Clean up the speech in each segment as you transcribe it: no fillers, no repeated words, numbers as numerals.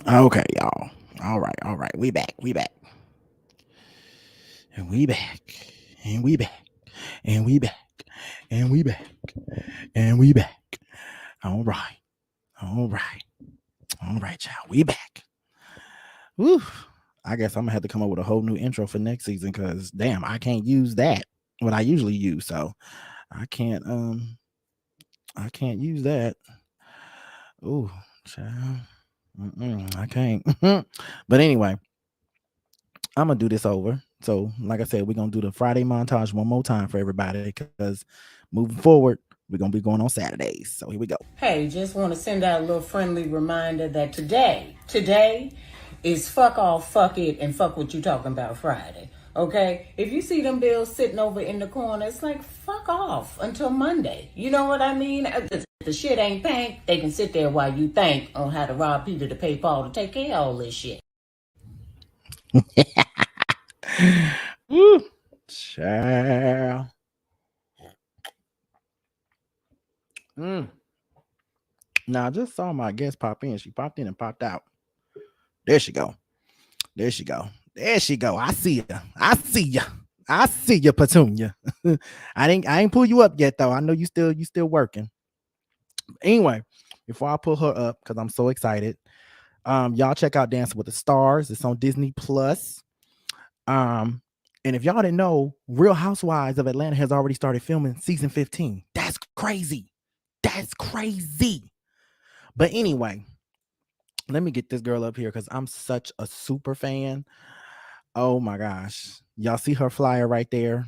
Okay, y'all. All right. We back. We back. And we back. And we back. And we back. And we back. And we back. All right. All right. All right, y'all. We back. Woo. I guess I'm gonna have to come up with a whole new intro for next season because damn, I can't use that what I usually use. So I can't I can't use that. Ooh, child. I can't. But anyway, I'm gonna do this over. So, like I said, we're gonna do the Friday montage one more time for everybody because moving forward, we're gonna be going on Saturdays. So here we go. Hey, just want to send out a little friendly reminder that today is fuck off, fuck it, and fuck what you talking about Friday. Okay? If you see them bills sitting over in the corner, it's like fuck off until Monday. You know what I mean? If the shit ain't paid, they can sit there while you think on how to rob Peter to pay Paul to take care of all this shit. Woo. Child. Mm. Now I just saw my guest pop in. She popped in and popped out. There she go. There she go. There she go. I see you. I see you. I see you, Petunia. I ain't pull you up yet though. I know you still working. Anyway, before I pull her up, because I'm so excited. Y'all check out Dancing with the Stars. It's on Disney Plus. Um, and if y'all didn't know, Real Housewives of Atlanta has already started filming season 15. That's crazy. That's crazy. But anyway, let me get this girl up here because I'm such a super fan. Oh my gosh. Y'all see her flyer right there?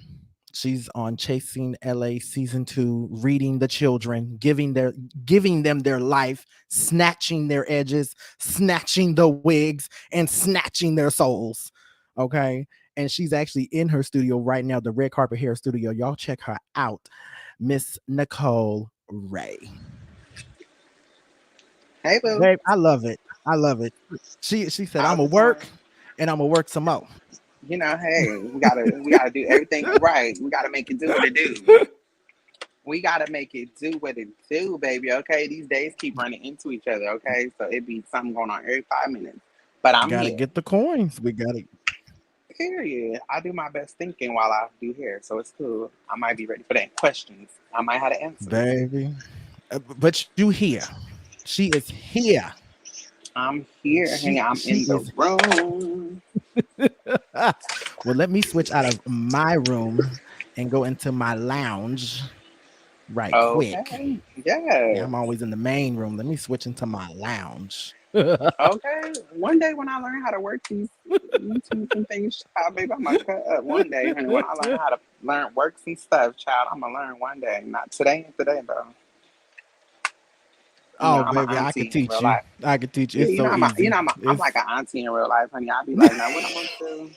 She's on Chasing LA season 2, reading the children, giving them their life, snatching their edges, snatching the wigs, and snatching their souls. Okay. And she's actually in her studio right now, the Red Carpet Hair Studio. Y'all check her out. Miss Nicole Rae. Hey, boo. Babe, I love it. I love it. She said, I'm How's gonna it going? work and I'm gonna work some more. Hey, we gotta do everything right. We gotta make it do what it do. We gotta make it do what it do, baby. Okay, these days keep running into each other. Okay, so it be something going on every 5 minutes. But I'm Gotta here. get the coins. We gotta, Period. I do my best thinking while I do hair, so it's cool. I might be ready for that questions. I might have the answers. baby. But you here. She is here. I'm here, honey. I'm She in the is. room. Well, let me switch out of my room and go into my lounge right quick. Okay. Yeah, Yes. I'm always in the main room. Let me switch into my lounge. Okay. One day when I learn how to work these YouTubes and things, child, baby, I'm gonna cut up one day, honey. When I learn how to learn works and stuff, child, I'm gonna learn one day. Not today and today, though. Oh, I'm an baby, I could auntie in teach real you. life. I could teach you. Yeah, It's so easy. I'm like It's an auntie in real life, honey. I'll be like, now what I'm gonna do,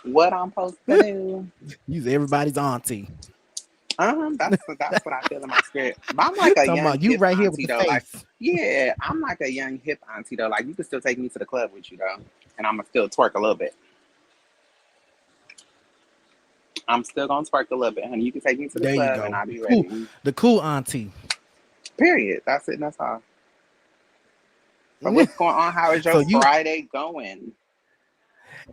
what I'm supposed to do. Use everybody's auntie. That's what I feel in my spirit. But I'm like a Talking young about you hip right here with auntie the though. Like, face. yeah, I'm like a young hip auntie though. Like, you can still take me to the club with you though, and I'm gonna still twerk a little bit. I'm still gonna twerk a little bit, honey. You can take me to the There you club, and go. I'll be ready. The cool auntie. Period. That's it. That's all. But what's going on? How is your So you Friday going?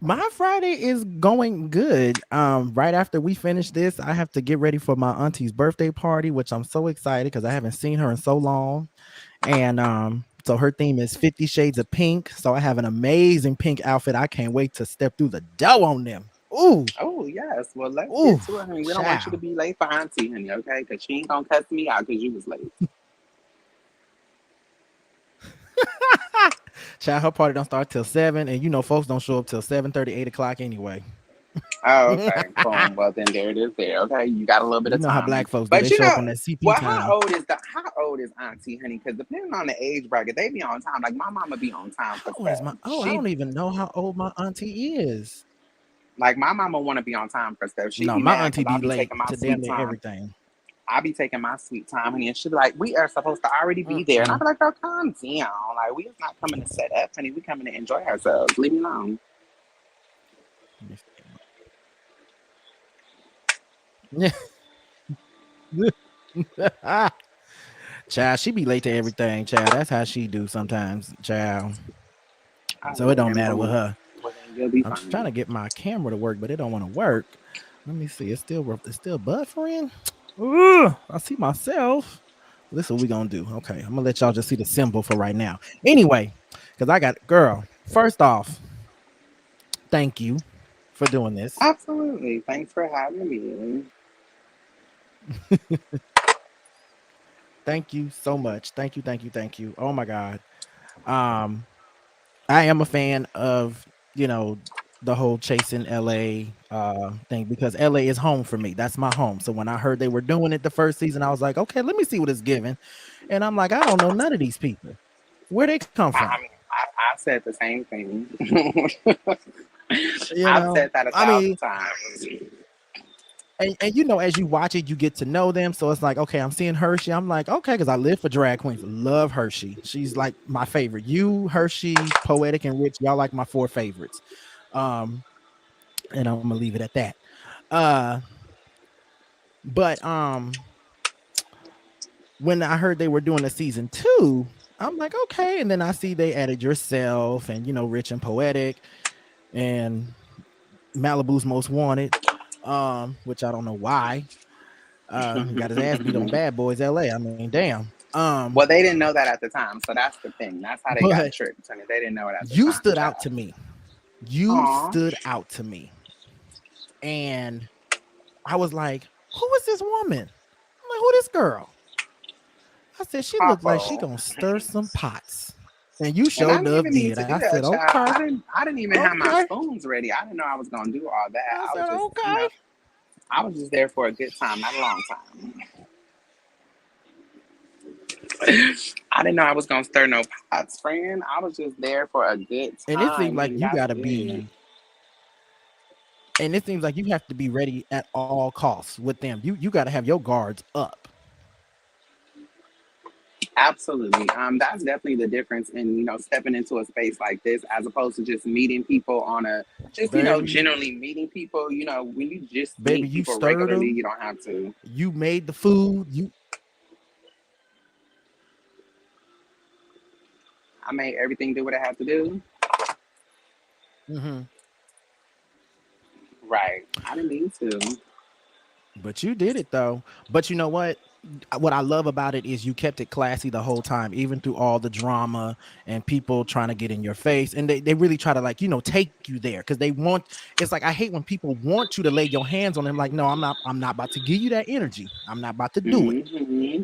my Friday is going good. Right after we finish this, I have to get ready for my auntie's birthday party, which I'm so excited because I haven't seen her in so long. And so her theme is 50 Shades of Pink. So I have an amazing pink outfit. I can't wait to step through the dough on them. Ooh, Oh yes. Well, let's ooh, get to it, honey. We don't want you to child. be late for Auntie, honey. Okay? Because she ain't gonna cuss me out because you was late. Child, her party don't start till 7, and you know folks don't show up till 7:30, 8 o'clock anyway. Oh, You okay. Boom. Well, then there it is. There. Okay. You got a little bit of know how time, honey. black folks do. But They you show know, up on that CP well, time. how old is Auntie, honey? Because depending on the age bracket, they be on time. Like my mama be on time How for old is stuff. my I She don't even know how old my auntie is. like my mama want to be on time for stuff. She No, be my mad auntie because I be be late taking my to damn sweet near time. everything. I be taking my sweet time, honey, and she be like, "We are supposed to already be there," and I Mm-mm. be like, "Girl, calm down. Like we is not coming to set up, honey. We coming to enjoy ourselves. Leave me alone." Child, she be late to everything, child. That's how she do sometimes, child. I So it love don't that matter with moment. her. Well, then you'll be I'm trying to fine. get my camera to work, but it don't want to work. Let me see. It's still buffering. Ugh, I see myself. This is what we gonna do. Okay, I'm gonna let y'all just see the symbol for right now. Anyway, because I got girl. First off, thank you for doing this. Absolutely. Thanks for having me. Thank you so much. Thank you, thank you, thank you. Oh my God. Um, I am a fan of, you know, the whole chasing LA thing because LA is home for me. That's my home. So when I heard they were doing it the first season, I was like, okay, let me see what it's giving. And I'm like, I don't know none of these people. Where they come from? I mean, I've said the same thing. You I've know, said that a I thousand mean, times. and you know, as you watch it, you get to know them. So it's like, okay, I'm seeing Hershey. I'm like, okay, because I live for drag queens. Love Hershey. She's like my favorite. You, Hershey, Poetic, and Rich, y'all like my four favorites. Um, and I'm gonna leave it at that. Uh, but when I heard they were doing a season two, I'm like, okay. And then I see they added yourself and Rich and Poetic and Malibu's Most Wanted, which I don't know why. He got his ass beat on Bad Boys LA. I mean, damn. Well, they didn't know that at the time, so that's the thing. That's how they got But tricked. I mean, they didn't know it at the you time, stood out child. to me. You Aw. stood out to me. And I was like, who is this woman? I'm like, who this girl? I said, she looked like she Awful. gonna stir some pots. And you And I showed didn't up even need did. to I do said, that, child. okay, I didn't even have my okay. spoons ready. I didn't know I was gonna do all that. I I said, was just, okay. I was just there for a good time, not a long time. I didn't know I was gonna stir no pots, friend. I was just there for a good And it seems time, like and you that's gotta it. be, and it seems like you have to be ready at all costs with them. You gotta have your guards up. Absolutely. That's definitely the difference in, stepping into a space like this as opposed to just meeting people on a just, Baby, generally meeting people, when you just baby, meet you people stirred regularly, them. you don't have to. You made the food. You I made everything do what I had to do. hmm Right. I didn't need to. but you did it though. But you know what? What I love about it is you kept it classy the whole time, even through all the drama and people trying to get in your face. And they really try to take you there because they want it's like I hate when people want you to lay your hands on them. Like, no, I'm not about to give you that energy. I'm not about to do it. Hmm.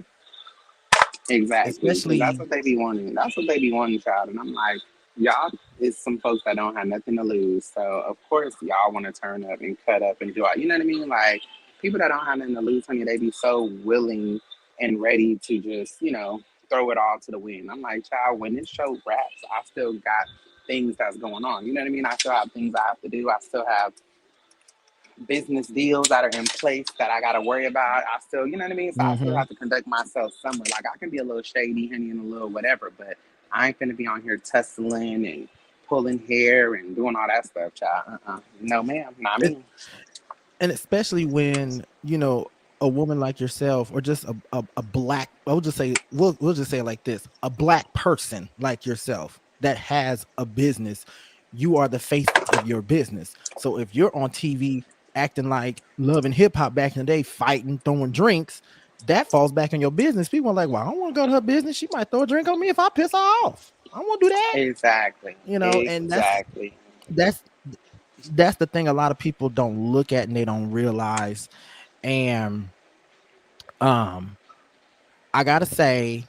Exactly. Because that's Especially what they be wanting. That's what they be wanting, child. And I'm like, y'all is some folks that don't have nothing to lose. So, of course, y'all want to turn up and cut up and do it. You know what I mean? Like, people that don't have nothing to lose, honey, they be so willing and ready to just, throw it all to the wind. I'm like, child, when this show wraps, I still got things that's going on. You know what I mean? I still have things I have to do. I still have business deals that are in place that I got to worry about. I still, you know what I mean? So I still hmm have to conduct myself somewhere. Like I can be a little shady, honey, and a little whatever, but I ain't gonna be on here tussling and pulling hair and doing all that stuff, child. No, ma'am, not and, me. and especially when a woman like yourself or just a black we'll just say it like this, a black person like yourself that has a business, you are the face of your business. So if you're on TV acting like Love and Hip Hop back in the day, fighting, throwing drinks, that falls back on your business. People are like, well, I don't want to go to her business, she might throw a drink on me if I piss her off. I don't want to do that. Exactly. And Exactly. that's that's the thing a lot of people don't look at and they don't realize. And um I gotta say,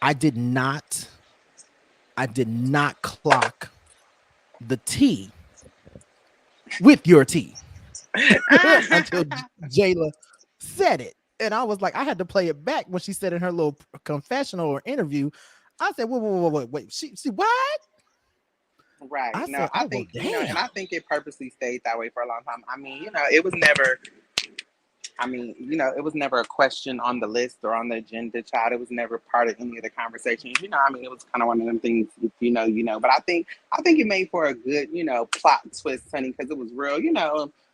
I did not I did not clock the T with your T until Jayla said it. And I was like, I had to play it back when she said in her little confessional or interview. I said, wait. She what? Right. I No, said, I oh well, think, and damn. I think it purposely stayed that way for a long time. I mean, it was never it was never a question on the list or on the agenda, child. It was never part of any of the conversations. It was kind of one of them things, But I think it made for a good, plot twist, honey, because it was real,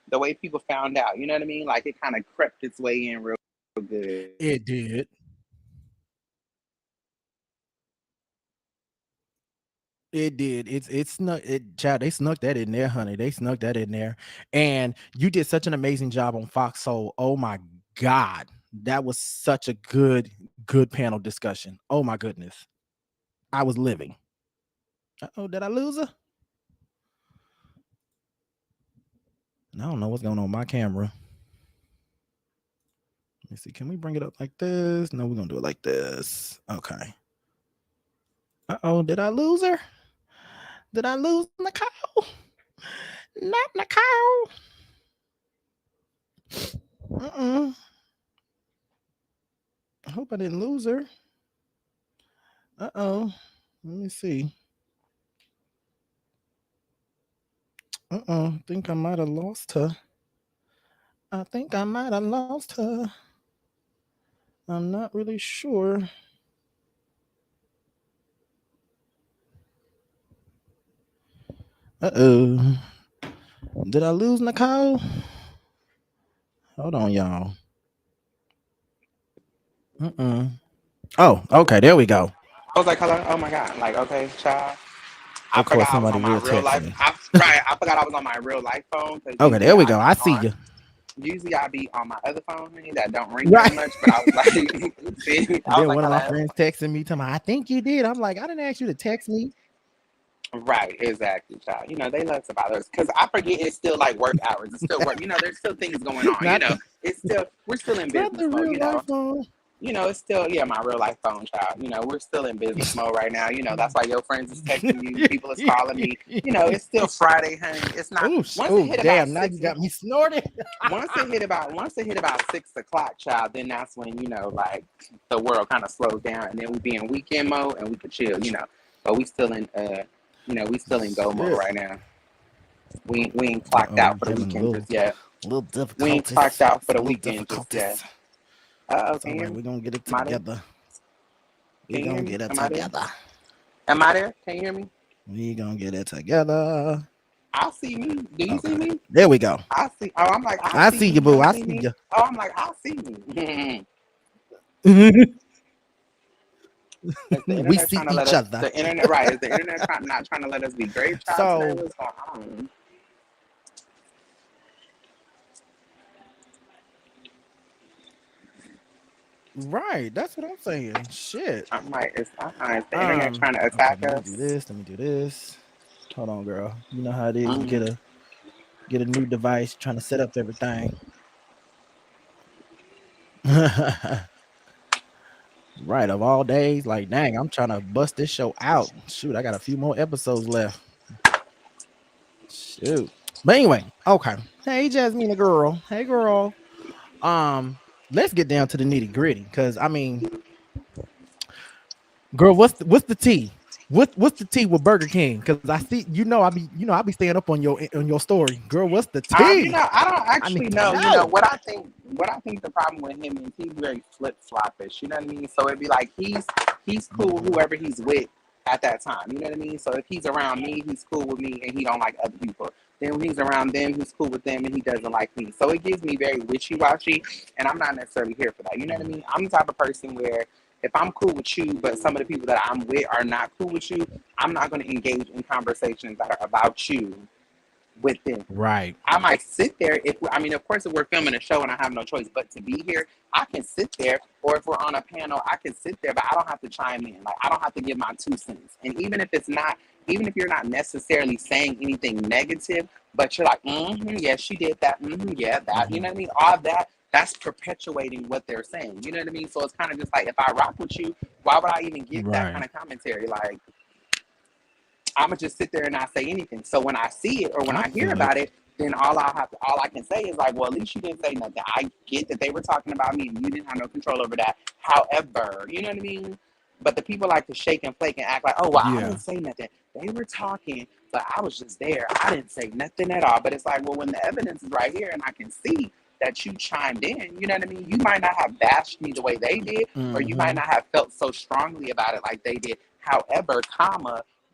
the way people found out. You know what I mean? Like it kind of crept its way in real good. It did. It did. It's snuck it, child. They snuck that in there, honey. They snuck that in there. And you did such an amazing job on Foxhole. Oh my God. That was such a good panel discussion. Oh my goodness. I was living. Oh, did I lose her? I don't know what's going on with my camera. Let me see. Can we bring it up like this? No, we're gonna do it like this. Okay. Oh, did I lose her? Did I lose Nicole? Not Nicole. I hope I didn't lose her. Oh. Let me see. Think I might have lost her. I think I might have lost her. I'm not really sure. Uh-oh. Did I lose Nicole? Hold on, y'all. Oh, okay, there we go. I was like, hello, oh my god, like okay, child. I Of course, forgot I was somebody on my will real text life. me. Right, I forgot I was on my real life phone because Okay, there we go. I see you. usually I be on my other phone honey, that don't ring very Right. much. But I was like, see, And I was then like, one of my hello. friends texting me, telling me, I think you did. I'm like, I didn't ask you to text me. Right, exactly, child. They love to bother us because I forget it's still like work hours. It's still work. There's still things going on. Not the It's still we're still in not business the mode. real life phone. It's still my real life phone, child. We're still in business mode right now. That's why your friends is texting you. People is calling me. It's still Friday, honey. It's not Oh, once it oh, hit about damn! Now six. you got me snorted. Once it hit about 6 o'clock, child, then that's when like the world kind of slows down, and then we be in weekend mode and we could chill. But we still in go mode Shit. right now. We ain't clocked Uh-oh, out we for the having weekend just yet. little We ain't clocked difficulties. out for Some the little weekend just yet. difficulties. Uh oh, It's can all you hear right. me? We're gonna get it Am I there? together. Can We're you hear gonna me? get it Am I there? together. Am I there? Can you hear me? We gonna get it together. I see me. Do you see Okay. me? There we go. I see. Oh, I'm like, I I see see you. you, You boo. don't I see see me? you. Oh, I'm like, I see me. Is the We internet see trying to let each us? other. The internet, right? Is the internet not trying to let us be great child today? So What's going on? right, that's what I'm saying. Shit. I'm like, is the internet trying to Okay, attack let me do us? this. Let me do this. Hold on, girl. You know how it is. You Mm. get a new device, trying to set up everything. Right, of all days, like dang, I'm trying to bust this show out. Shoot, I got a few more episodes left. Shoot. But anyway, okay. Hey Jasmine girl. Hey girl. Let's get down to the nitty-gritty. Cause I mean, girl, what's the tea? What's the tea with Burger King? Cause I see I be staying up on your story. Girl, what's the tea? I don't I need actually to know. know. What I think the problem with him is he's very flip floppish. You know what I mean? So it'd be like he's cool with Mhm. whoever he's with at that time. You know what I mean? So if he's around me, he's cool with me, and he don't like other people. Then when he's around them, he's cool with them, and he doesn't like me. So it gives me very wishy washy, and I'm not necessarily here for that. You know what I Mhm. mean? I'm the type of person where if I'm cool with you, but some of the people that I'm with are not cool with you, I'm not going to engage in conversations that are about you with them. Right. I might sit there of course, if we're filming a show and I have no choice but to be here, I can sit there. Or if we're on a panel, I can sit there, but I don't have to chime in. Like I don't have to give my 2 cents. And even if you're not necessarily saying anything negative, but you're like, yes, she did that. Yeah, that. You Mhm. know what I mean? All that. That's perpetuating what they're saying. You know what I mean? So it's kind of just like if I rock with you, why would I even give that kind Right. of commentary? Like I'm gonna just sit there and not say anything. So when I see it or when I I hear feel it. about it, then all I can say is like, well, at least you didn't say nothing. I get that they were talking about me and you didn't have no control over that. However, you know what I mean? But the people like to shake and flake and act like, oh, well, I Yeah. didn't say nothing. They were talking, but I was just there. I didn't say nothing at all. But it's like, well, when the evidence is right here and I can see that you chimed in, you know what I mean? You might not have bashed me the way they did, or you might Mhm. not have felt so strongly about it like they did. However,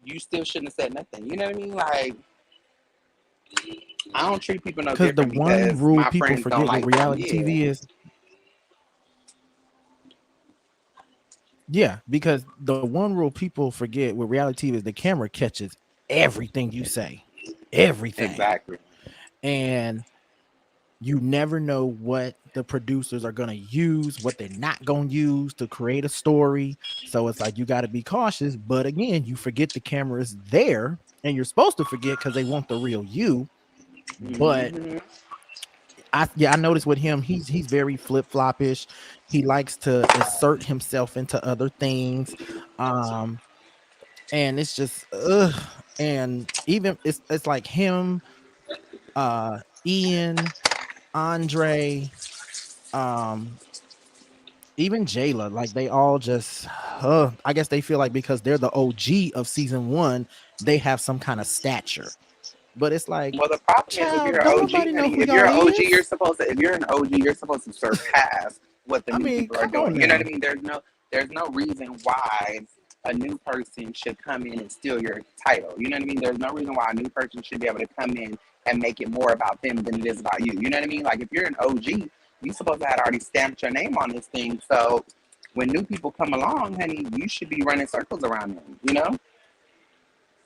you still shouldn't have said nothing. You know what I mean? Like, I don't treat people no Because the different one because rule my people friends don't forget with like them. reality Yeah. TV is Yeah, because the one rule people forget with reality TV is the camera catches everything you say, everything. Exactly. And you never know what the producers are going to use, what they're not going to use to create a story. So it's like you got to be cautious. But again, you forget the camera is there, and you're supposed to forget because they want the real you. But Hmm. I noticed with him, he's very flip floppish. He likes to insert himself into other things. Um, and it's just and even it's like him, Ian, Andre, um even Jayla, like they all just I guess they feel like because they're the OG of season one, they have some kind of stature. But it's like, Well, the problem is if you're child, an don't OG, nobody know honey, who if you're y'all an OG, is. you're an OG, you're supposed to surpass what the I new mean, people are come on doing. You know what I now. mean? There's no reason why a new person should come in and steal your title. You know what I mean? There's no reason why a new person should be able to come in and make it more about them than it is about you. You know what I mean? Like if you're an OG, you supposed to have already stamped your name on this thing. So when new people come along, honey, you should be running circles around them. You know?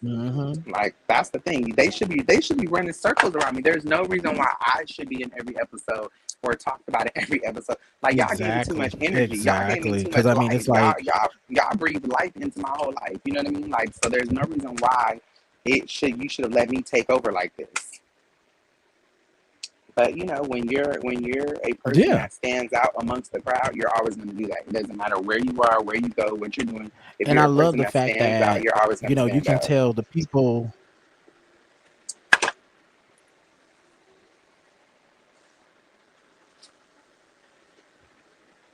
Hmm. Like that's the thing. They should be running circles around me. There's no reason why I should be in every episode or talked about in every episode. Like y'all gave me too Exactly. much energy. Y'all gave me Exactly. too Because much I mean, life. it's Y'all like, y'all y'all breathe life into my whole life. You know what I mean? Like so there's no reason why it should you should have let me take over like this. But you know, when you're a person yeah. that stands out amongst the crowd, you're always going to do that. It doesn't matter where you are, where you go, what you're doing. If And you're I a love person the that fact stands out, that, you're always going to you stand can out. tell the people.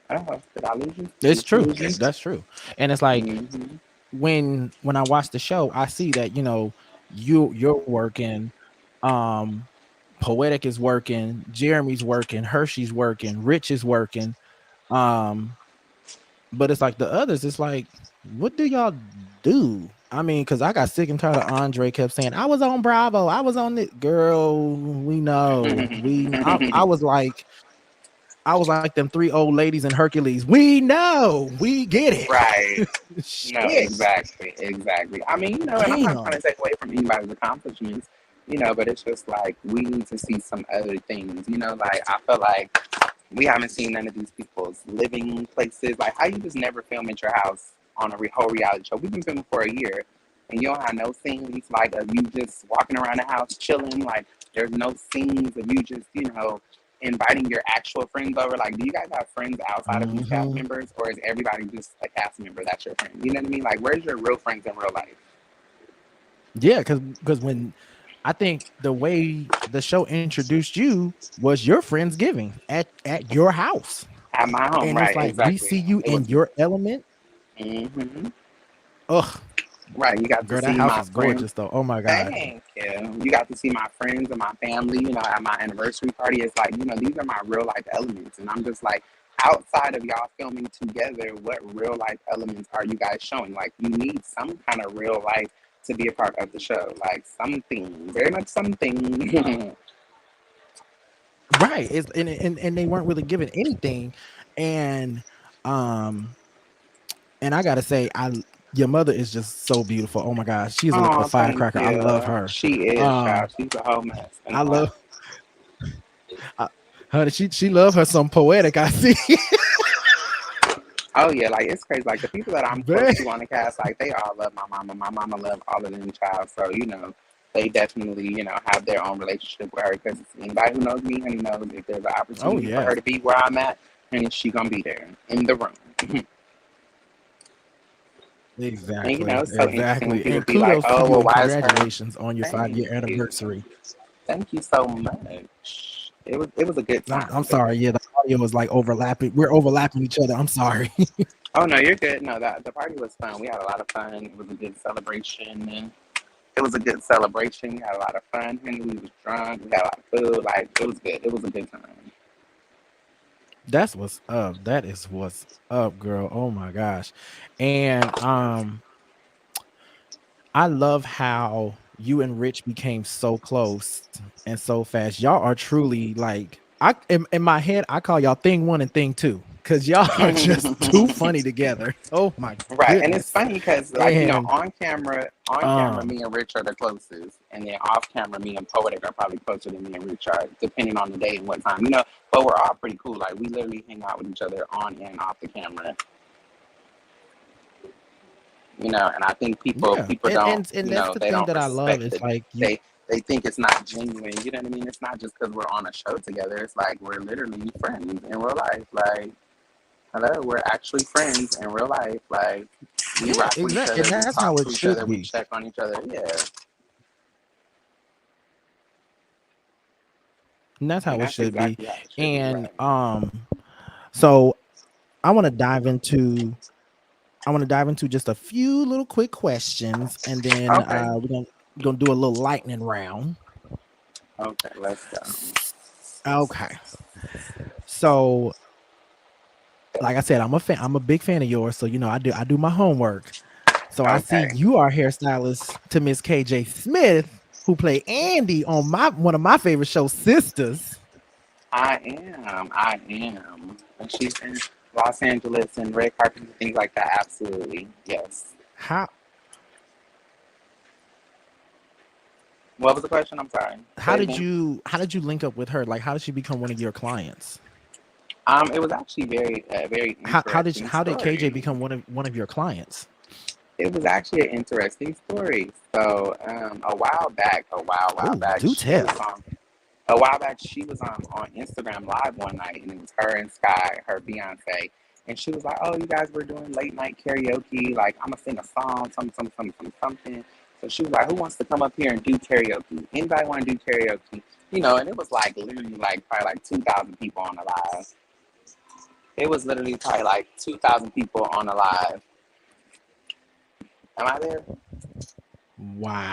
Oh, did I lose you? It's Did you true. lose me? That's true. And it's like Mm-hmm. when I watch the show, I see that, you're working, um, Poetic is working, Jeremy's working, Hershey's working, Rich is working. Um, but it's like the others, it's like, what do y'all do? I mean, because I got sick and tired of Andre kept saying, I was on Bravo, I was on it. Girl, we know. I was like them three old ladies in Hercules. We know, we get Right. it. No, Shit. exactly, exactly. I mean, and I'm not trying Damn. to take away from anybody's accomplishments, but it's just like we need to see some other things, like I feel like we haven't seen none of these people's living places. Like how you just never film at your house on a whole reality show. We've been filming for a year and you don't have no scenes like of you just walking around the house chilling. Like there's no scenes of you just, inviting your actual friends over. Like, do you guys have friends outside of these cast Hmm. members, or is everybody just a cast member that's your friend? You know what I mean? Like, where's your real friends in real life? Yeah, because when I think the way the show introduced you was your Friendsgiving at your house. At my home, And it's right? like we Exactly. see you It was. in your element. Hmm. Ugh, Right. You got to girl, that see house my is friends. gorgeous though. Oh my god. Thank you. You got to see my friends and my family, at my anniversary party. It's like, these are my real life elements. And I'm just like, outside of y'all filming together, what real life elements are you guys showing? Like, you need some kind of real life to be a part of the show. Like, something, very much something. Right. It's and they weren't really given anything. And um and I gotta say, I your mother is just so beautiful. Oh my gosh, she is a little Oh, thank firecracker. I love you. her. She is, Um, child. She's a whole mess and I a love half. I, her. She love her some poetic. I see. Oh yeah, like it's crazy. Like the people that I'm close Man. to on the cast, like they all love my mama. My mama love all of them child. So they definitely have their own relationship with her. Because anybody who knows me, honey, knows if there's an Oh opportunity for her yes. to be where I'm at, and she gonna be there in the room. And Exactly, it's so interesting when exactly. people And be like, kudos to "Oh, you well, and why is her?" congratulations on your Thank 5 year you, anniversary. thank you so much. It was a good I'm time. sorry. Yeah, the audio is like overlapping. We're overlapping each other. I'm sorry. Oh no, you're good. No, the party was fun. We had a lot of fun. It was a good celebration, and it was a good celebration. We had a lot of fun. And we was drunk. We had a lot of food. Like it was good. It was a good time. That's what's up. That is what's up, girl. Oh my gosh. And I love how you and Rich became so close and so fast. Y'all are truly like in my head, I call y'all thing one and thing two. because y'all are just too funny together. Oh my Right, and it's goodness. funny because, like, you know, And on camera, um, me and Rich are the closest, and then off camera, me and Poetic are probably closer than me and Rich are, depending on the day and what time, you know. But we're all pretty cool. Like, we literally hang out with each other on and off the camera, you know. And I think yeah, people don't, and you that's know, the they thing don't that I love. respect It's it. like you. They think it's not genuine. You know what I mean? It's not just because we're on a show together. It's like we're literally friends in real life. Like, hello, we're actually friends in real life. Like, we Yeah, rock with each exactly, other, and we that's how talk it to each should other, we be. check on each other. Yeah, And that's and how it that's should be. exactly how it should be, And right? so I want to dive into just a few little quick questions, and then Okay, we're gonna do a little lightning round. okay, let's go. Okay. So, like I said, I'm a fan. I'm a big fan of yours. So I do my homework. So I see Okay, you are hairstylist to Miss KJ Smith, who played Andy on my one of my favorite shows, Sisters. I am, and she's in Los Angeles and red carpet and things like that. Absolutely, yes. How What was the question? I'm sorry. how Say it did again. you link up with her? Like, how did she become one of your clients? It was actually very very interesting How did KJ story. become one of your clients? It was actually an interesting story. So, Oh, a while back, do tell. she was on Instagram Live one night, and it was her and Sky, her fiance, and she was like, "Oh, you guys were doing late night karaoke. Like, I'm gonna sing a song, something." So she was like, "Who wants to come up here and do karaoke? Anybody want to do karaoke?" You know, and it was like literally like probably like 2,000 people on the live. It was literally probably like 2,000 people on the live. Am I there?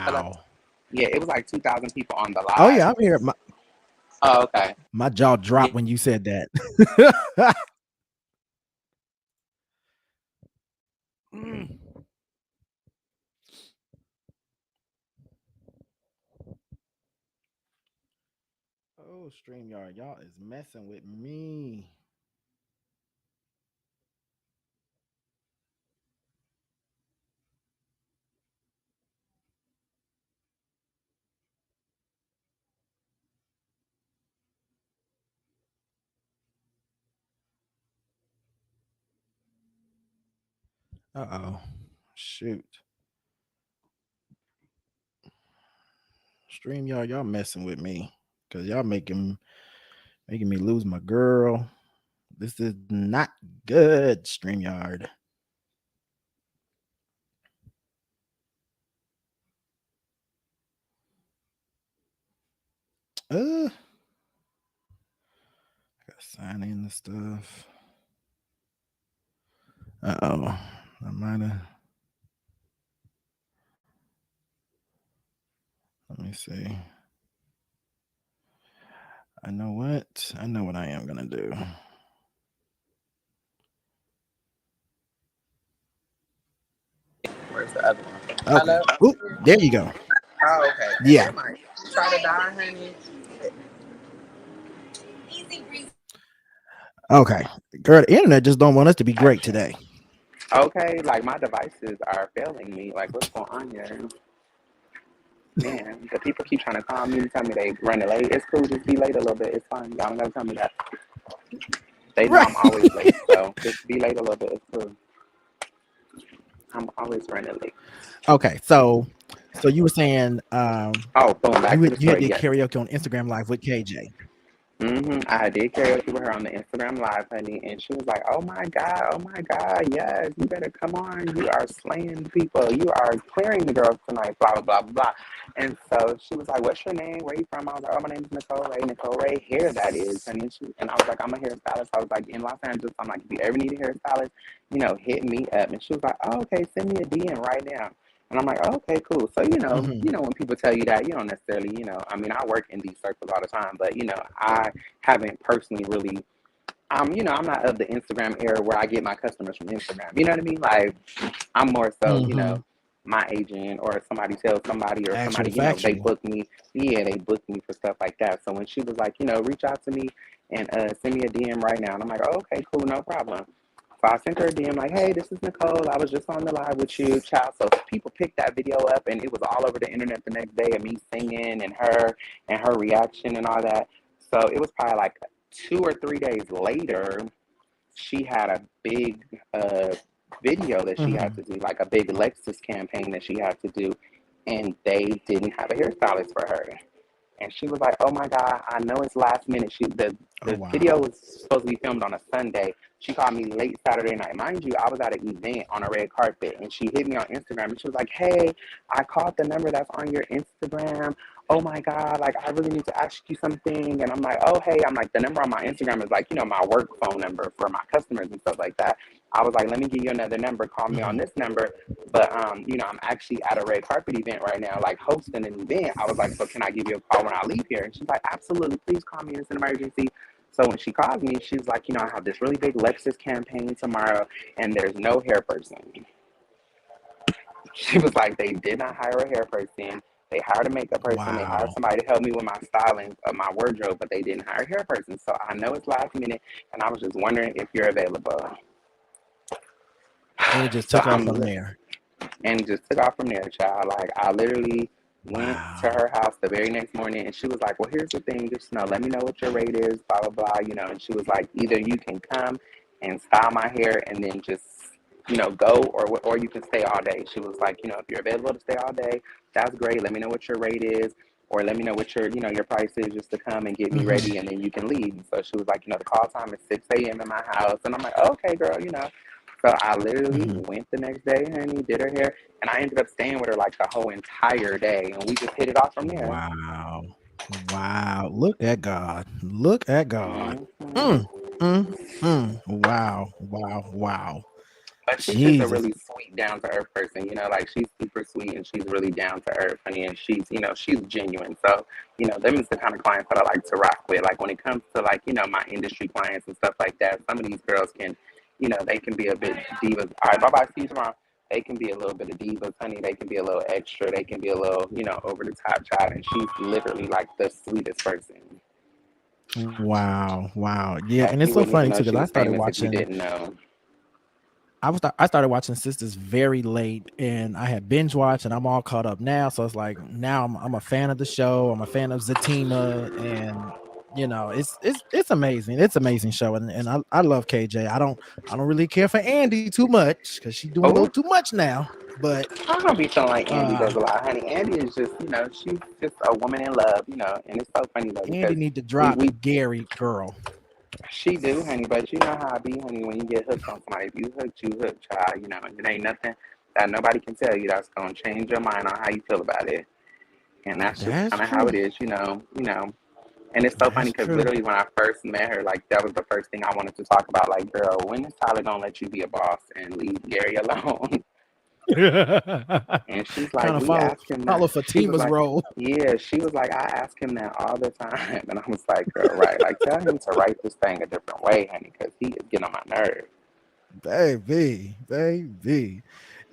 Hello? Wow. Yeah, it was like 2,000 people on the Oh live. yeah, I'm here. Oh, okay. My jaw Yeah. dropped when you said that. Mm. Oh, StreamYard, y'all is messing with me. Uh-oh. Shoot. StreamYard, y'all messing with me. Cause y'all making me lose my girl. This is not good, StreamYard. Gotta sign in the stuff. Uh-oh. I might have. Let me see. I know what. I know what I am gonna do. Where's the other one? Okay. Hello? Oop, there you go. Oh, okay. Yeah. It might try to die, honey. Okay. Girl, the internet just don't want us to be great today. Okay, like my devices are failing me. Like, what's going on here? Man, the people keep trying to call me and tell me they running late. It's cool, just be late a little bit. It's fine. Y'all don't gotta tell me that. They know Right. I'm always late, so just be late a little bit. It's cool. I'm always running late. Okay. So you were saying Oh, boom, back to the you had story. did Yes. karaoke on Instagram Live with KJ. I did karaoke with her on the Instagram Live, honey, and she was like, oh my God, yes, you better come on. You are slaying people. You are clearing the girls tonight, blah, blah, blah, blah, blah." And so she was like, what's your name? Where you from? I was like, oh, my name is Nicole Rae, hair that is. And I was like, I'm a hairstylist. I was like, in Los Angeles. I'm like, if you ever need a hairstylist, hit me up. And she was like, oh, okay, send me a DM right now. And I'm like, oh, okay, cool. So, Hmm. when people tell you that, you don't necessarily, I mean, I work in these circles all the time, but, I haven't personally really, I'm not of the Instagram era where I get my customers from Instagram. You know what I mean? Like, I'm more so, Hmm. my agent or somebody tells somebody or Actual somebody, they factual. book me. Yeah, they book me for stuff like that. So when she was like, reach out to me and send me a DM right now. And I'm like, oh, okay, cool, no problem. So I sent her a DM like, hey, this is Nicole. I was just on the live with you, child. So people picked that video up, and it was all over the internet the next day of me singing and her reaction and all that. So it was probably like 2 or 3 days later, she had a big video that she had Mhm. to do, like a big Lexus campaign that she had to do, and they didn't have a hairstylist for her. And she was like, "Oh my God, I know it's last minute." Oh The wow. video was supposed to be filmed on a Sunday. She called me late Saturday night. Mind you, I was at an event on a red carpet, and she hit me on Instagram, and she was like, "Hey, I called the number that's on your Instagram. Oh my God, like I really need to ask you something." And I'm like, "Oh hey," I'm like, "The number on my Instagram is like, my work phone number for my customers and stuff like that." I was like, "Let me give you another number. Call me on Mhm. this number." But I'm actually at a red carpet event right now, like hosting an event. I was like, "So can I give you a call when I leave here?" And she's like, "Absolutely, please call me. It's an emergency." So when she calls me, she's like, "I have this really big Lexus campaign tomorrow, and there's no hair person." She was like, "They did not hire a hair person. They hired a makeup person. They hired Wow. somebody to help me with my styling of my wardrobe, but they didn't hire a hair person. So I know it's last minute, and I was just wondering if you're available." And it just So took off from there. and just took off from there, child. Like I literally went to Wow. her house the very next morning, and she was like, "Well, here's the thing. Just let me know what your rate is, blah blah blah." And she was like, "Either you can come and style my hair, and then just go, or you can stay all day." She was like, "If you're available to stay all day, that's great. Let me know what your rate is." Or let me know what your price is just to come and get me Mhm. ready, and then you can leave. So she was like, the call time is 6 a.m. in my house, and I'm like, oh, okay, girl. So I literally Mhm. went the next day, honey, did her hair, and I ended up staying with her like the whole entire day, and we just hit it off from there. Wow. Wow. Look at God. Look at God. Hmm. Mm, mm, Wow. Wow. Wow. But she's just a Jesus. really sweet, down to earth person, like she's super sweet and she's really down to earth, honey, and she's genuine. So, them is the kind of clients that I like to rock with. Like when it comes to like, my industry clients and stuff like that, some of these girls can, they can be a bit divas. All right, bye bye, see you tomorrow. They can be a little bit of divas, honey. They can be a little extra. They can be a little, over the top child. And she's literally like the sweetest person. Wow. Wow. Yeah. Heck, And it's you so wouldn't even funny know too, she because I was started famous if you watching didn't know. I started watching Sisters very late, and I had binge watched, and I'm all caught up now. So it's like now I'm a fan of the show. I'm a fan of Zatima, and it's amazing. It's an amazing show, and I love KJ. I don't really care for Andy too much because she's doing a little Oh, too much now. But I don't be feeling like Andy uh does a lot, honey. Andy is just, she's just a woman in love, and it's so funny though Andy because need to drop we Gary, girl. she do, honey, but you know how I be, honey. When you get hooked on somebody, if you hooked, you hooked, child. And it ain't nothing that nobody can tell you that's gonna change your mind on how you feel about it, and that's just That's kind of how true. it is, And it's so funny That's because true. literally when I first met her, like that was the first thing I wanted to talk about. Like, girl, when is Tyler gonna let you be a boss and leave Gary alone? And she's Kind like, of we ask him that. follow She was Fatima's like, role. yeah, she was like, I ask him that all the time. And I was like, girl, right. Like, tell him to write this thing a different way, honey, because he is getting on my nerves. Baby.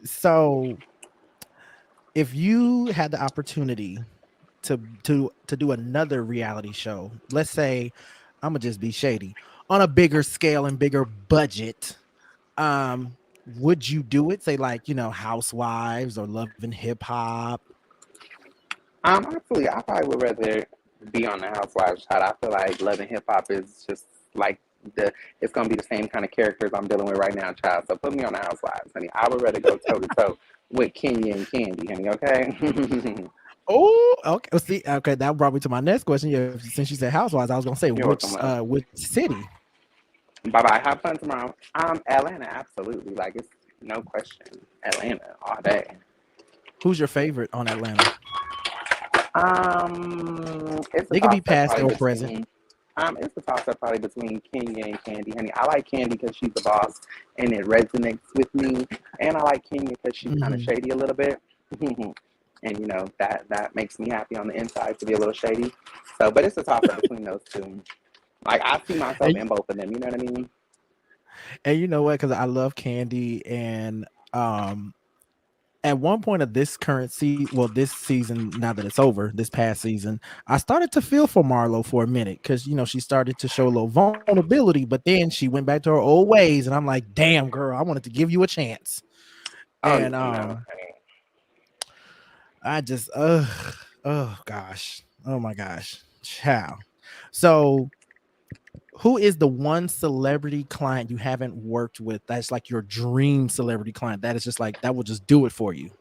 So if you had the opportunity to do another reality show, let's say I'm gonna just be shady on a bigger scale and bigger budget, would you do it? Say like Housewives or Love and Hip Hop? Actually, I probably would rather be on the Housewives side. I feel like Love and Hip Hop is just like it's gonna be the same kind of characters I'm dealing with right now, child. So put me on the Housewives, honey. I would rather go toe to toe with Kenya and Candy, honey. Okay. Oh, okay. Well, see, okay, that brought me to my next question. Yeah, since you said Housewives, I was gonna say You're welcome, love. which city? Bye bye. Have fun tomorrow. Atlanta, absolutely. Like it's no question. Atlanta all day. Who's your favorite on Atlanta? It's a They can toss be up past probably or present. between. It's a toss up probably between Kenya and Candy, honey. I like Candy because she's the boss and it resonates with me, and I like Kenya because she's kind of Hmm. shady a little bit, and that makes me happy on the inside to be a little shady. So, but it's a toss up between those two. Like I see myself And in both of them. You know what I mean? and you know what? Because I love Candy, and um, at one point of this this season, now that it's over, this past season, I started to feel for Marlo for a minute because she started to show a little vulnerability, but then she went back to her old ways, and I'm like, damn, girl, I wanted to give you a chance. Oh And no. I just oh gosh. Oh my gosh. Ciao. So who is the one celebrity client you haven't worked with that's like your dream celebrity client that is just like that will just do it for you?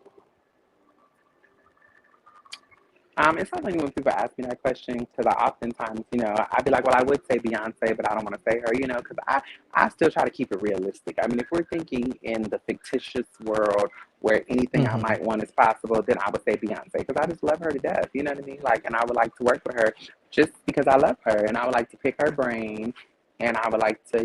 It's so funny when people ask me that question because I oftentimes, I'd be like, well, I would say Beyonce, but I don't want to say her, because I still try to keep it realistic. I mean, if we're thinking in the fictitious world where anything I Mhm. might want is possible, then I would say Beyonce because I just love her to death. You know what I mean? Like, and I would like to work with her just because I love her and I would like to pick her brain and I would like to,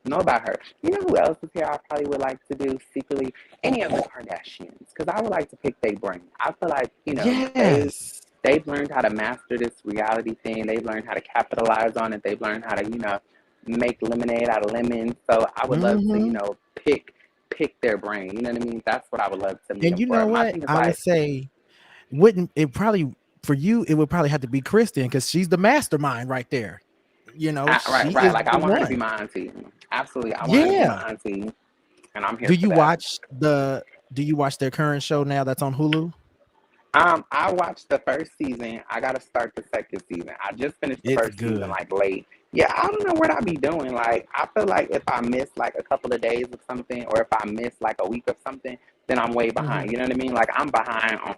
know about her. You know who else is here I probably would like to do secretly? Any of the Kardashians because I would like to pick their brain. I feel like, Yes. they've learned how to master this reality thing. They've learned how to capitalize on it. They've learned how to, make lemonade out of lemon. So I would love to, Mhm. pick their brain. You know what I mean? That's what I would love to meet And them you for. know My what? thing is I would like, say wouldn't it probably for you it would probably have to be Kristen because she's the mastermind right there. right, She right. is Like the I want her to be one. my auntie. Absolutely, I want her to be my Yeah. auntie, and I'm Do here for you that. watch their current show now that's on Hulu? I watched the first season. I gotta start the second season. I just finished the It's first season good. like late. Yeah, I don't know what I be doing. Like I feel like if I miss like a couple of days of something, or if I miss like a week of something, then I'm way behind. Mhm. You know what I mean? Like I'm behind on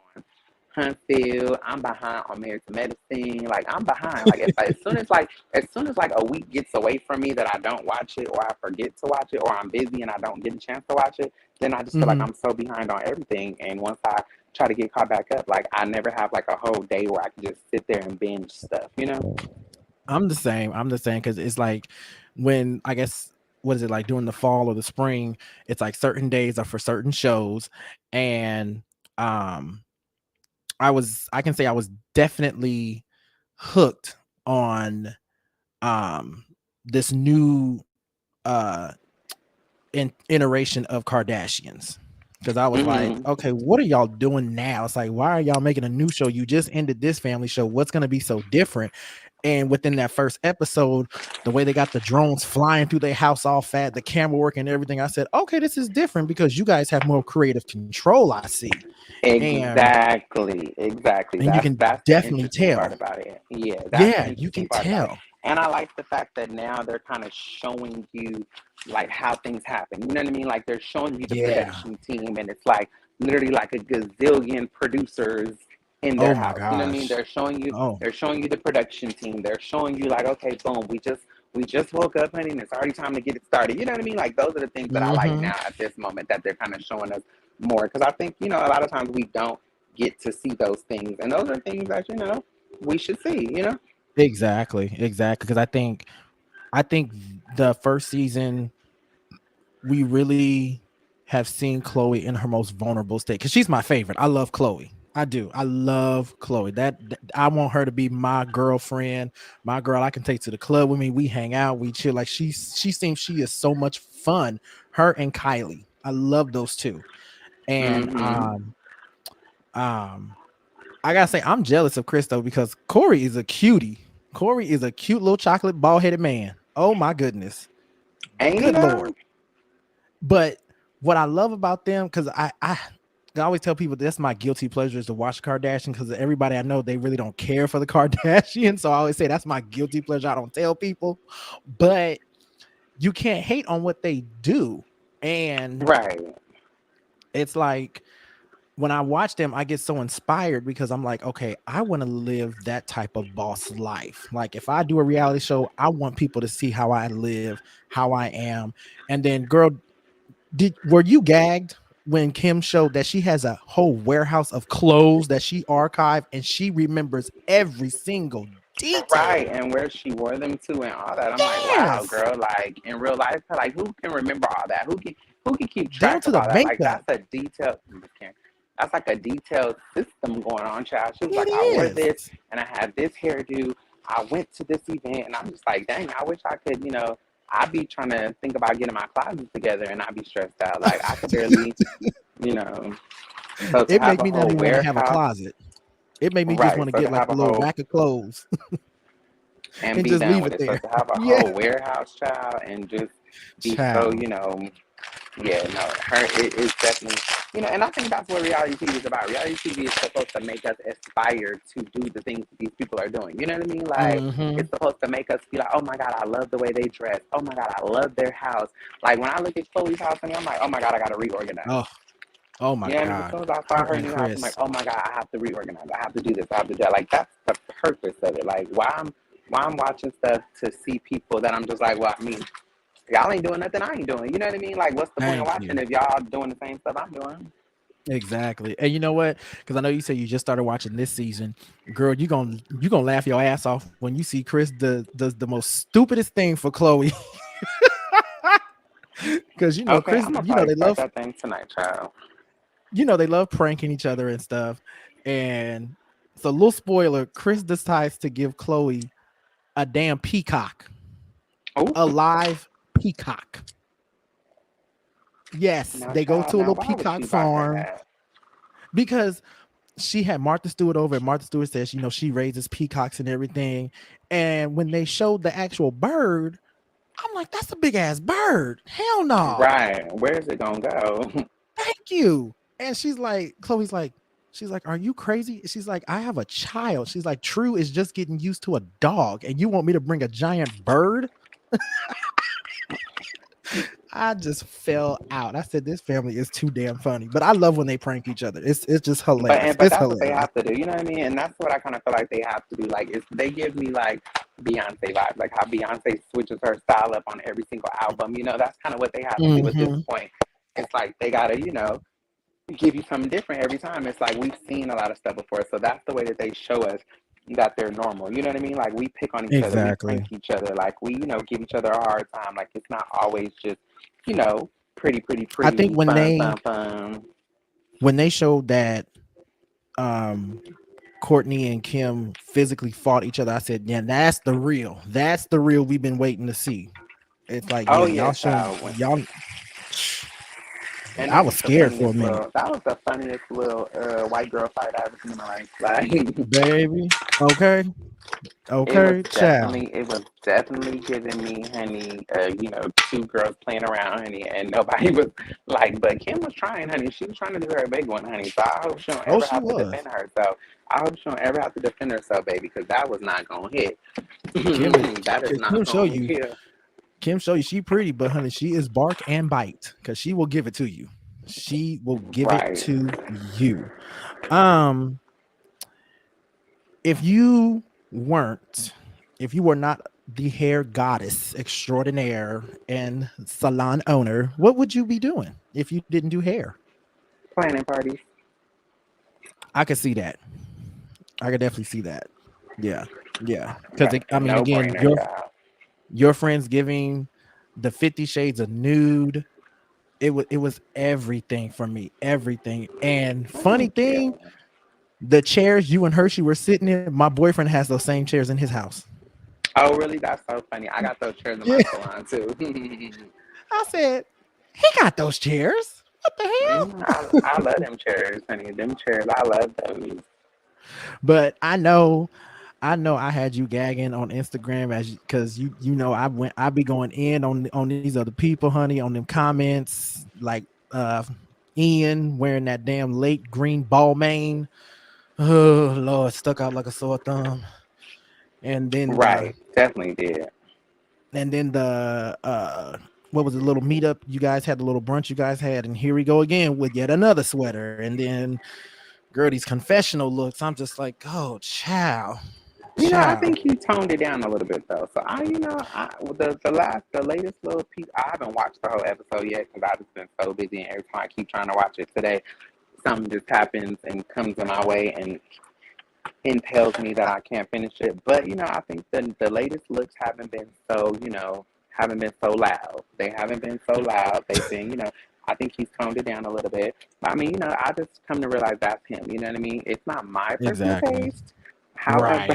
Huntsville. I'm behind on Married to Medicine. Like I'm behind. Like if as soon as a week gets away from me that I don't watch it or I forget to watch it or I'm busy and I don't get a chance to watch it, then I just feel like Mhm. I'm so behind on everything. And once I try to get caught back up, like I never have like a whole day where I can just sit there and binge stuff, you know? I'm the same. I'm the same because it's like when I guess what is it like during the fall or the spring? It's like certain days are for certain shows, and um, I can say I was definitely hooked on this new uh iteration of Kardashians because I was like, Mm-hmm. okay, what are y'all doing now? It's like, why are y'all making a new show? You just ended this family show. What's going to be so different? And within that first episode, the way they got the drones flying through their house all fat, the camera work and everything, I said, okay, this is different because you guys have more creative control, I see. And Exactly, exactly. and you can That's the definitely interesting part tell. about it. Yeah, that's the Yeah, you interesting can part about it. tell. And I like the fact that now they're kind of showing you like how things happen. You know what I mean? Like they're showing you the Yeah. production team, and it's like literally like a gazillion producers in their Oh my house. You know what I mean? gosh. Oh. They're showing you the production team. They're showing you like, okay, boom, we just woke up, honey, and it's already time to get it started. You know what I mean? Like those are the things that I like Mm-hmm. now at this moment that they're kind of showing us more because I think a lot of times we don't get to see those things, and those are things that we should see. Exactly. Exactly. Because I think the first season we really have seen Chloe in her most vulnerable state because she's my favorite. I love Chloe. I do. I love Chloe. I want her to be my girlfriend, my girl. I can take to the club with me. We hang out, we chill. Like she seems she is so much fun. Her and Kylie. I love those two. And Mm-hmm. um I gotta say I'm jealous of Chris though because Corey is a cutie. Corey is a cute little chocolate bald headed man. Oh my goodness. Ain't he Good Lord. though? But what I love about them, because I always tell people that's my guilty pleasure is to watch the Kardashians because everybody I know they really don't care for the Kardashians. So I always say that's my guilty pleasure. I don't tell people, but you can't hate on what they do. And Right. it's like when I watch them, I get so inspired because I'm like, okay, I want to live that type of boss life. Like if I do a reality show, I want people to see how I live, how I am. And then, girl, were you gagged when Kim showed that she has a whole warehouse of clothes that she archived and she remembers every single Right, detail? and where she wore them to and all that. I'm like, wow, Yes, girl. Like in real life, like who can remember all that? Who can keep down track to of the all that? Like makeup. that's a detailed. I'm just kidding. That's like a detailed system going on, child. She was It like, I wore is. this and I had this hairdo. I went to this event, and I'm just like, dang, I wish I could, I be trying to think about getting my closet together, and I be stressed out. Like I could barely, you know. So to It have make a me not whole even want to have a warehouse, closet. It made me just right? want to So get to like have a a little whole rack of clothes and and be just done leave with it it. So there. to have a Yeah, whole warehouse, child, and just be so, child. yeah, no, it is definitely, and I think that's what reality TV is about. Reality TV is supposed to make us aspire to do the things that these people are doing. You know what I mean? Like, Mm-hmm. it's supposed to make us feel like, oh my God, I love the way they dress. Oh my God, I love their house. Like, when I look at Chloe's house, and I'm like, oh my God, I got to reorganize. Oh, oh my You know what I mean? As God. soon as I saw Her her and new house, I'm like, Chris. oh my God, I have to reorganize. I have to do this. I have to do that. Like, that's the purpose of it. Like, why I'm watching stuff to see people that I'm just like, well, I mean, y'all ain't doing nothing I ain't doing. You know what I mean? Like, what's the point of Thank watching you. if y'all doing the same stuff I'm doing? Exactly. And you know what? Because I know you said you just started watching this season. Girl, you gonna laugh your ass off when you see Chris does the most stupidest thing for Chloe. Because Okay, Chris, I'm gonna probably they start love that thing tonight, child. they love pranking each other and stuff. And so, little spoiler, Chris decides to give Chloe a damn peacock, Oh, a live peacock. Yes, now, they go child, to a now little why would peacock you buy her farm that? because she had Martha Stewart over, and Martha Stewart says, she raises peacocks and everything. And when they showed the actual bird, I'm like, that's a big ass bird. Hell no. Right, where's it gonna go? Thank you. And Chloe's like, she's like, are you crazy? She's like, I have a child. She's like, True is just getting used to a dog, and you want me to bring a giant bird? I just fell out. I said, this family is too damn funny. But I love when they prank each other. It's just But hilarious. and but It's that's what they hilarious. have to do. You know what I mean? And that's what I kind of feel like they have to do. Like, they give me like Beyonce vibes, like how Beyonce switches her style up on every single album. That's kind of what they have to do at this Hmm. point. It's like they gotta, give you something different every time. It's like we've seen a lot of stuff before, so that's the way that they show us that they're normal. You know what I mean? Like, we pick on each other, we prank Exactly. each other, like we, give each other a hard time. Like, it's not always just, you know, pretty, pretty, I think pretty, fun, fun, fun. when they showed that um Courtney and Kim physically fought each other, I said, yeah, that's the real. That's the real we've been waiting to see. It's like, Oh yeah, yeah, y'all showing child. y'all. And I that was was the scared for a funniest minute, little. That was the funniest little white girl fight I ever seen in my life. Like, baby. Okay, okay, child. it was definitely giving me, honey. Two girls playing around, honey, and nobody was like. But Kim was trying, honey. She was trying to do her big one, honey. So I hope she don't Oh, ever she have to was. defend herself. I hope she don't ever have to defend herself, baby, because that was not gonna hit. Kim is. That is Kim not show gonna you. hit. Kim show you she pretty, but honey, she is bark and bite because she will give it to you. She will give it Right. to you. Um, if you weren't, if you were not the hair goddess extraordinaire and salon owner, what would you be doing if you didn't do hair? Planning parties. I could see that. I could definitely see that. Yeah, yeah. Because That's I a mean, no again, brainer, y'all. your friends giving the 50 Shades of Nude. It was everything for me, everything. And funny Thank thing, you. the chairs you and Hershey were sitting in, my boyfriend has those same chairs in his house. Oh, really? That's so funny. I got those chairs in Yeah, my salon too. I said he got those chairs. What the hell? I love them chairs, honey. Them chairs, I love those. But I know I had you gagging on Instagram as because I be going in on these other people, honey, on them comments like uh Ian wearing that damn late green ball mane. Oh Lord, stuck out like a sore thumb. And then the Right. Definitely did. and then the what was the little meetup you guys had, the little brunch you guys had, and here we go again with yet another sweater. And then girl, these confessional looks. I'm just like, oh child, I child. think he toned it down a little bit though. So the latest little piece. I haven't watched the whole episode yet because I've just been so busy, and every time I keep trying to watch it today, something just happens and comes in my way and impels me that I can't finish it. But I think the latest looks haven't been so loud. They haven't been so loud. They've been, I think he's toned it down a little bit. But I mean, I just come to realize that's him. You know what I mean? It's not my personal Exactly. taste. Right. However,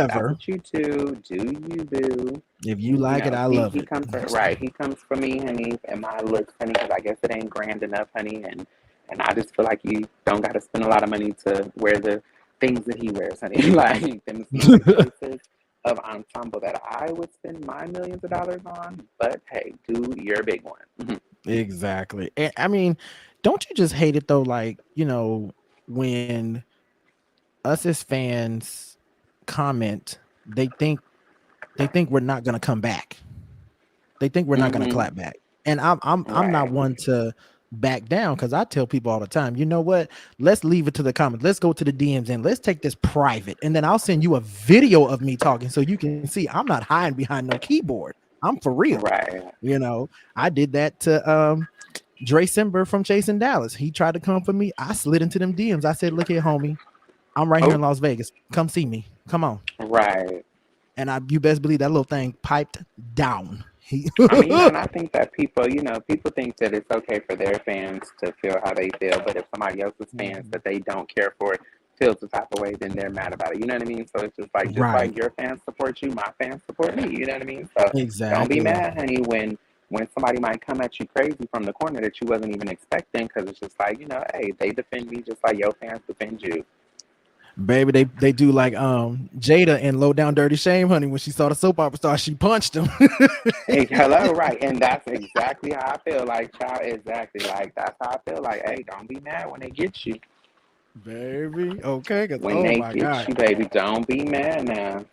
that's However, what you do you boo? if you like it, I love He it. comes for right. He comes for me, honey, and my looks, honey, because I guess it ain't grand enough, honey, and I just feel like you don't got to spend a lot of money to wear the things that he wears, honey. Like them is not the choices of ensemble that I would spend my millions of dollars on. But hey, do your big one. Exactly. And I mean, don't you just hate it though? Like, when us as fans comment, they think we're not gonna come back. They think we're not gonna Hmm. clap back. And I'm not Right. one to back down because I tell people all the time, you know what? Let's leave it to the comments. Let's go to the DMs and let's take this private. And then I'll send you a video of me talking so you can see I'm not hiding behind no keyboard. I'm for real. Right. I did that to Dre Simber from Chasing Dallas. He tried to come for me. I slid into them DMs. I said, look here, homie. I'm right here in Oh, Las Vegas. Come see me. Come on. right. And you best believe that little thing piped down. He I mean, and I think that people think that it's okay for their fans to feel how they feel, but if somebody else's fans Mhm. that they don't care for feels the type of way, then they're mad about it. You know what I mean? So it's just Right. like your fans support you, my fans support me. You know what I mean? So don't be Exactly. mad, honey, when somebody might come at you crazy from the corner that you wasn't even expecting, because it's just like, hey, they defend me just like your fans defend you. Baby, they do like Jada and Low Down Dirty Shame, honey. When she saw the soap opera star, she punched him. Hey, hello, right, and that's exactly how I feel. Like, child, exactly, like that's how I feel. Like, hey, don't be mad when they get you. Baby, okay, because When oh they my get god, you, baby, don't be mad now.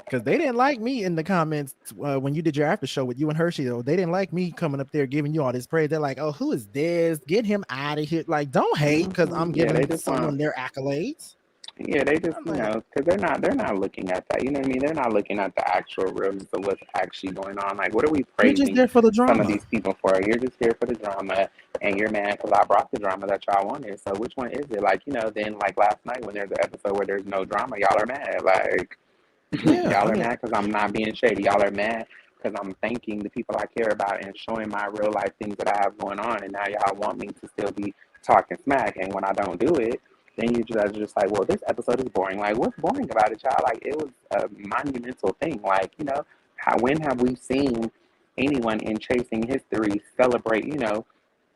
because they didn't like me in the comments when you did your after show with you and Hershey. Though they didn't like me coming up there giving you all this praise. They're like, "Oh, who is this? Get him out of here!" Like, don't hate because I'm Yeah, they giving just someone want. their accolades. Yeah, they just I'm like, because they're not looking at that. You know what I mean? They're not looking at the actual realness of what's actually going on. Like, what are we you're just praising there for the some of drama. these people for? You're just here for the drama, and you're mad because I brought the drama that y'all wanted. So which one is it? Like, then like last night when there's an episode where there's no drama, y'all are mad. Like, Yeah, I y'all are mean, mad because I'm not being shady. Y'all are mad because I'm thanking the people I care about and showing my real life things that I have going on. And now y'all want me to still be talking smack. And when I don't do it, then you guys are just like, well, this episode is boring. Like, what's boring about it, y'all? Like, it was a monumental thing. Like, when have we seen anyone in Chasing History celebrate,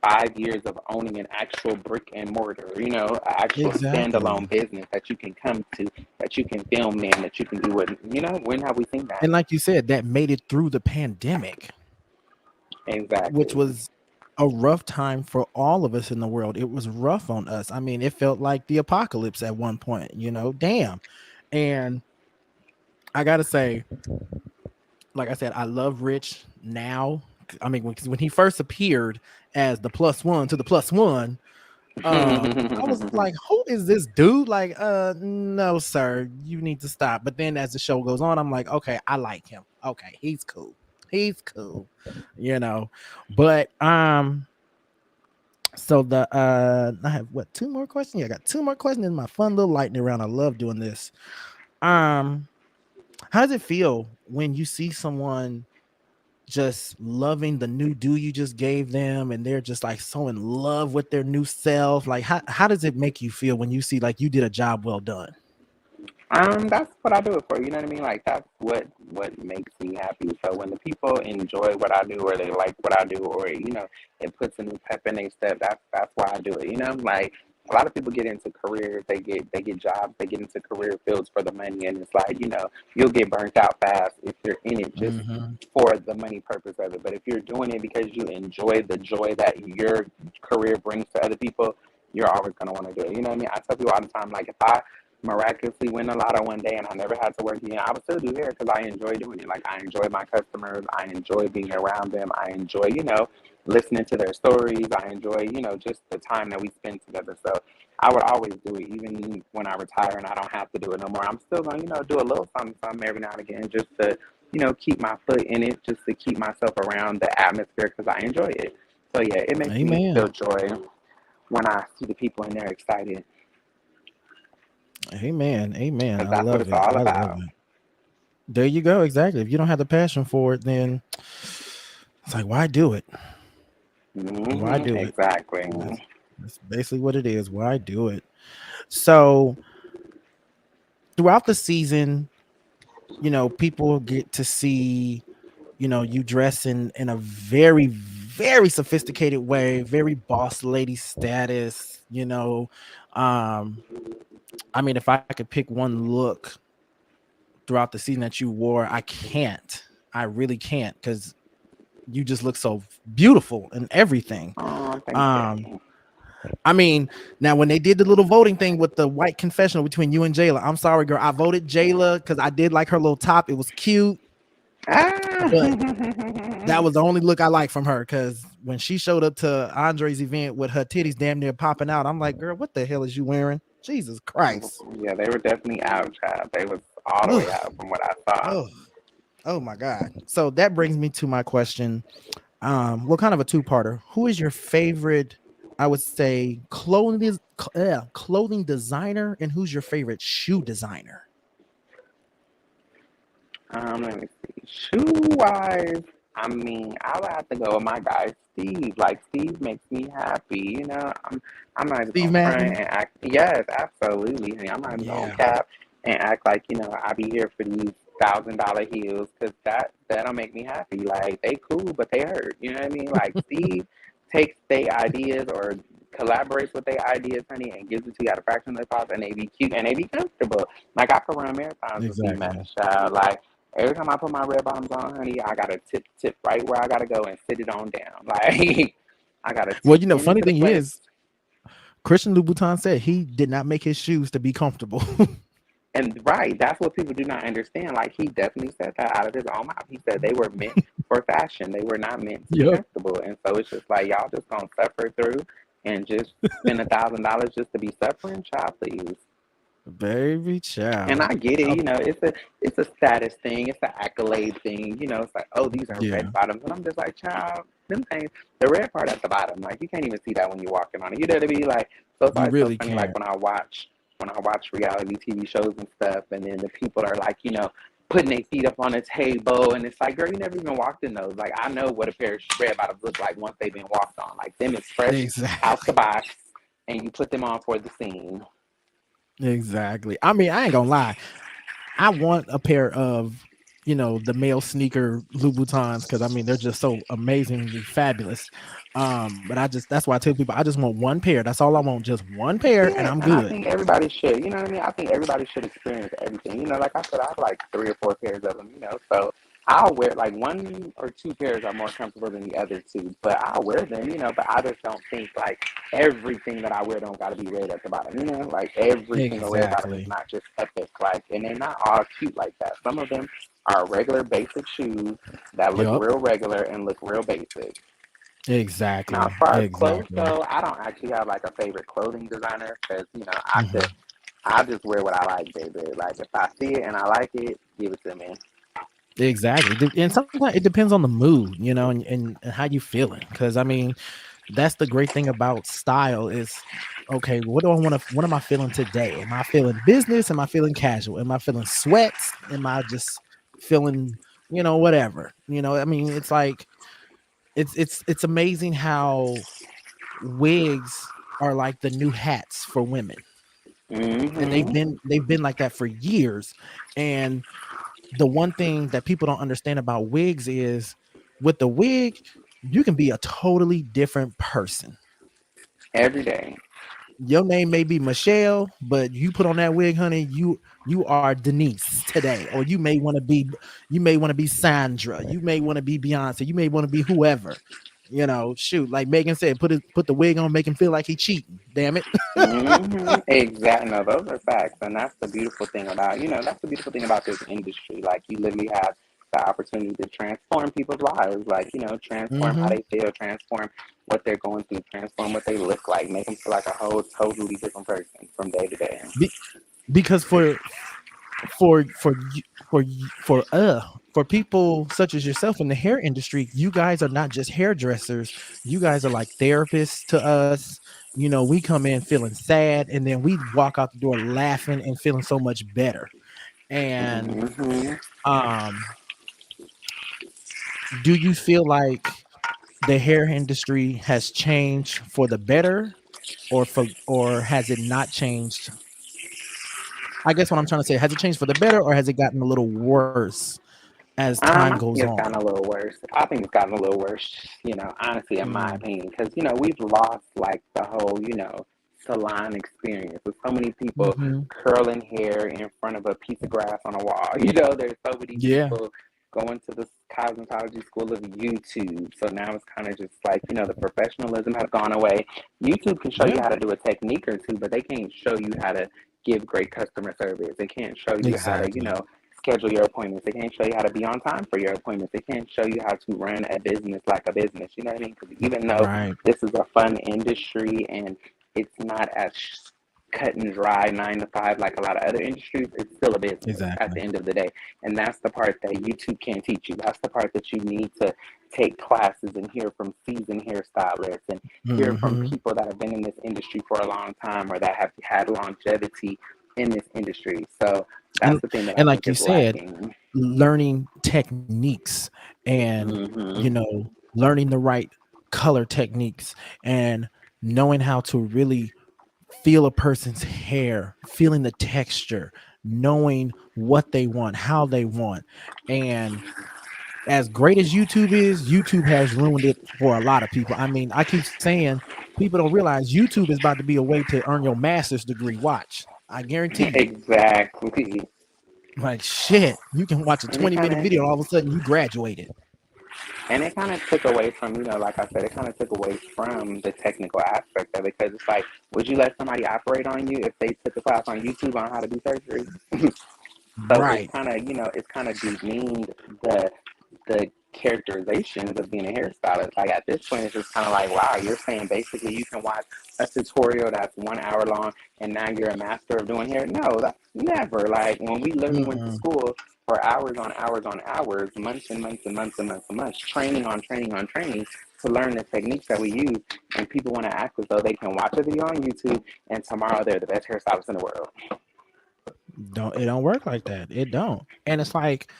5 years of owning an actual brick and mortar, an actual exactly. standalone business that you can come to, that you can film in, that you can do it. When have we seen that? And like you said, that made it through the pandemic, which Exactly. was a rough time for all of us in the world. It was rough on us. I mean, it felt like the apocalypse at one point, damn. And I got to say, like I said, I love Rich now. I mean, when he first appeared as the plus one to the plus one, I was like, who is this dude? Like, no, sir, you need to stop. But then as the show goes on, I'm like, okay, I like him. Okay, he's cool. He's cool, you know. But so I have what, two more questions? Yeah, I got two more questions in my fun little lightning round. I love doing this. Um, how does it feel when you see someone just loving the new do you just gave them and they're just like so in love with their new self? Like, how does it make you feel when you see like you did a job well done? That's what I do it for. You know what I mean? Like that's what makes me happy. So when the people enjoy what I do, or they like what I do, or it puts a new pep in their step. That's why I do it. Like a lot of people get into careers, they get jobs, they get into career fields for the money, and it's like you'll get burnt out fast if you're in it just Hmm. for the money purpose of it. But if you're doing it because you enjoy the joy that your career brings to other people, you're always gonna want to do it. You know what I mean? I tell people all the time, like if I miraculously win a lotto one day and I never had to work again, I would still do hair because I enjoy doing it. Like I enjoy my customers, I enjoy being around them, I enjoy, listening to their stories, I enjoy, just the time that we spend together. So I would always do it, even when I retire and I don't have to do it no more. I'm still gonna, do a little something, something every now and again, just to, keep my foot in it, just to keep myself around the atmosphere because I enjoy it. So yeah, it makes me Amen. feel joy when I see the people in there excited Amen. Amen. because I that's what love it's it. all I love about. it. There you go. Exactly. If you don't have the passion for it, then it's like, why do it? Why do it? Exactly. That's basically what it is. Why do it? So throughout the season, people get to see, you dress in a very, very sophisticated way, very boss lady status, I mean, if I could pick one look throughout the season that you wore, I can't. I really can't, because you just look so beautiful and everything. Oh, thank Um, you. I mean, now when they did the little voting thing with the white confessional between you and Jayla, I'm sorry, girl. I voted Jayla because I did like her little top. It was cute, Ah. but that was the only look I liked from her. Because when she showed up to Andre's event with her titties damn near popping out, I'm like, girl, what the hell is you wearing? Jesus Christ. Yeah, they were definitely out, child. They was all the way Ugh. out from what I saw. Oh, oh my God. So that brings me to my question. What kind of a two-parter? Who is your favorite, I would say, clothing designer, and who's your favorite shoe designer? Let me see. Shoe wise, I mean, I would have to go with my guy Steve. Like Steve makes me happy. I'm not even Steve gonna front Madden? and act. Yes, absolutely. Honey. I'm not even gonna Yeah, cap and act like I be here for these $1,000 heels because that'll make me happy. Like they cool, but they hurt. You know what I mean? Like Steve takes their ideas or collaborates with their ideas, honey, and gives it to you at a fraction of the cost, and they be cute and they be comfortable. Like I could run marathons with Steve exactly. Madden, child. Like every time I put my red bottoms on, honey, I gotta tip right where I gotta go and sit it on down. Like I gotta Well, tip in funny into the thing sweater. is, Christian Louboutin said he did not make his shoes to be comfortable. And right, that's what people do not understand. Like he definitely said that out of his own mouth. He said they were meant for fashion. They were not meant to be Yep. comfortable. And so it's just like y'all just gonna suffer through and just spend $1,000 just to be suffering, child, please. Baby And child. I get it, it's a status thing, it's an accolade thing, it's like, oh, these are Yeah, red bottoms. And I'm just like, child, them things, the red part at the bottom, like you can't even see that when you're walking on it. You know what I mean? Like, so it's you always so really funny, like can't. when I watch reality TV shows and stuff, and then the people are like, putting their feet up on a table, and it's like, girl, you never even walked in those. Like, I know what a pair of red bottoms look like once they've been walked on. Like, them is fresh out the Exactly. box, and you put them on for the scene. Exactly. I mean, I ain't gonna lie. I want a pair of, the male sneaker Louboutins, because I mean they're just so amazingly fabulous. But that's why I tell people I just want one pair. That's all I want, just one pair, and Yeah, I'm and I good. think everybody should. You know what I mean? I think everybody should experience everything. Like I said, I have like 3 or 4 pairs of them. So I'll wear like 1 or 2 pairs are more comfortable than the other two, but I'll wear them. But I just don't think like everything that I wear don't got to be red at the bottom. Like every single red bottom is Exactly. not just epic. Like, and they're not all cute like that. Some of them are regular basic shoes that look Yep. real regular and look real basic. Now, as Exactly. far as clothes Exactly. go, I don't actually have like a favorite clothing designer because Mhm. I just wear what I like, baby. Like if I see it and I like it, give it to me. Exactly. And sometimes it depends on the mood, and how you feeling. Because I mean, that's the great thing about style is, okay, what am I feeling today? Am I feeling business? Am I feeling casual? Am I feeling sweats? Am I just feeling, whatever? I mean, it's like it's amazing how wigs are like the new hats for women. And they've Hmm. been they've been like that for years. And the one thing that people don't understand about wigs is, with the wig, you can be a totally different person. Every day. Your name may be Michelle, but you put on that wig, honey, you are Denise today. Or you may want to be Sandra, you may want to be Beyonce, you may want to be whoever. Shoot, like Megan said, put the wig on, make him feel like he cheating. Damn it. Exactly. No, those are facts, and that's the beautiful thing about that's the beautiful thing about this industry. Like you literally have the opportunity to transform people's lives. Like transform how Hmm. they feel, transform what they're going through, transform what they look like, make them feel like a whole totally different person from day to day. Be, because for people such as yourself in the hair industry, you guys are not just hairdressers. You guys are like therapists to us. We come in feeling sad, and then we walk out the door laughing and feeling so much better. And Hmm. um do you feel like the hair industry has changed for the better, or has it not changed? I guess what I'm trying to say, has it changed for the better or has it gotten a little worse as time I goes think it's on? gotten a little worse. I think it's gotten a little worse, honestly, in my Mm, opinion, because, we've lost like the whole, salon experience with so many people hmm. curling hair in front of a piece of grass on a wall. There's so many Yeah. people going to the cosmetology school of YouTube. So now it's kind of just like, the professionalism has gone away. YouTube can show you Yeah. how to do a technique or two, but they can't show you how to give great customer service. They can't show you how to, Exactly. schedule your appointments. They can't show you how to be on time for your appointments. They can't show you how to run a business like a business. You know what I mean? Because even though Right. this is a fun industry and it's not as cut and dry 9 to 5 like a lot of other industries, it's still a business at the Exactly. end of the day. And that's the part that YouTube can't teach you. That's the part that you need to take classes and hear from seasoned hairstylists and hear from Hmm. people that have been in this industry for a long time or that have had longevity in this industry. So that's and the thing that I and think like you is said, lacking. learning techniques and Hmm. learning the right color techniques and knowing how to really feel a person's hair, feeling the texture, knowing what they want, how they want. And as great as YouTube is, YouTube has ruined it for a lot of people. I mean, I keep saying people don't realize YouTube is about to be a way to earn your master's degree. Watch. I guarantee you. Exactly. Like shit, you can watch a And it kind 20-minute of video and all of a sudden you graduated. and it kind of took away from, like I said, it kind of took away from the technical aspect of it because it's like, would you let somebody operate on you if they took a class on YouTube on how to do surgery? So Right. it's kind of demeaned the characterizations of being a hairstylist. Like at this point, it's just kind of like, wow, you're saying basically you can watch a tutorial that's 1 hour long and now you're a master of doing hair. No, that's never. Like when we literally went to Mm-mm. school for hours on hours on hours, months and months and months and months and months, training on training on training to learn the techniques that we use. And people want to act as though they can watch a video on YouTube and tomorrow they're the best hairstylist in the world. Don't it don't work like that. It don't. And it's like,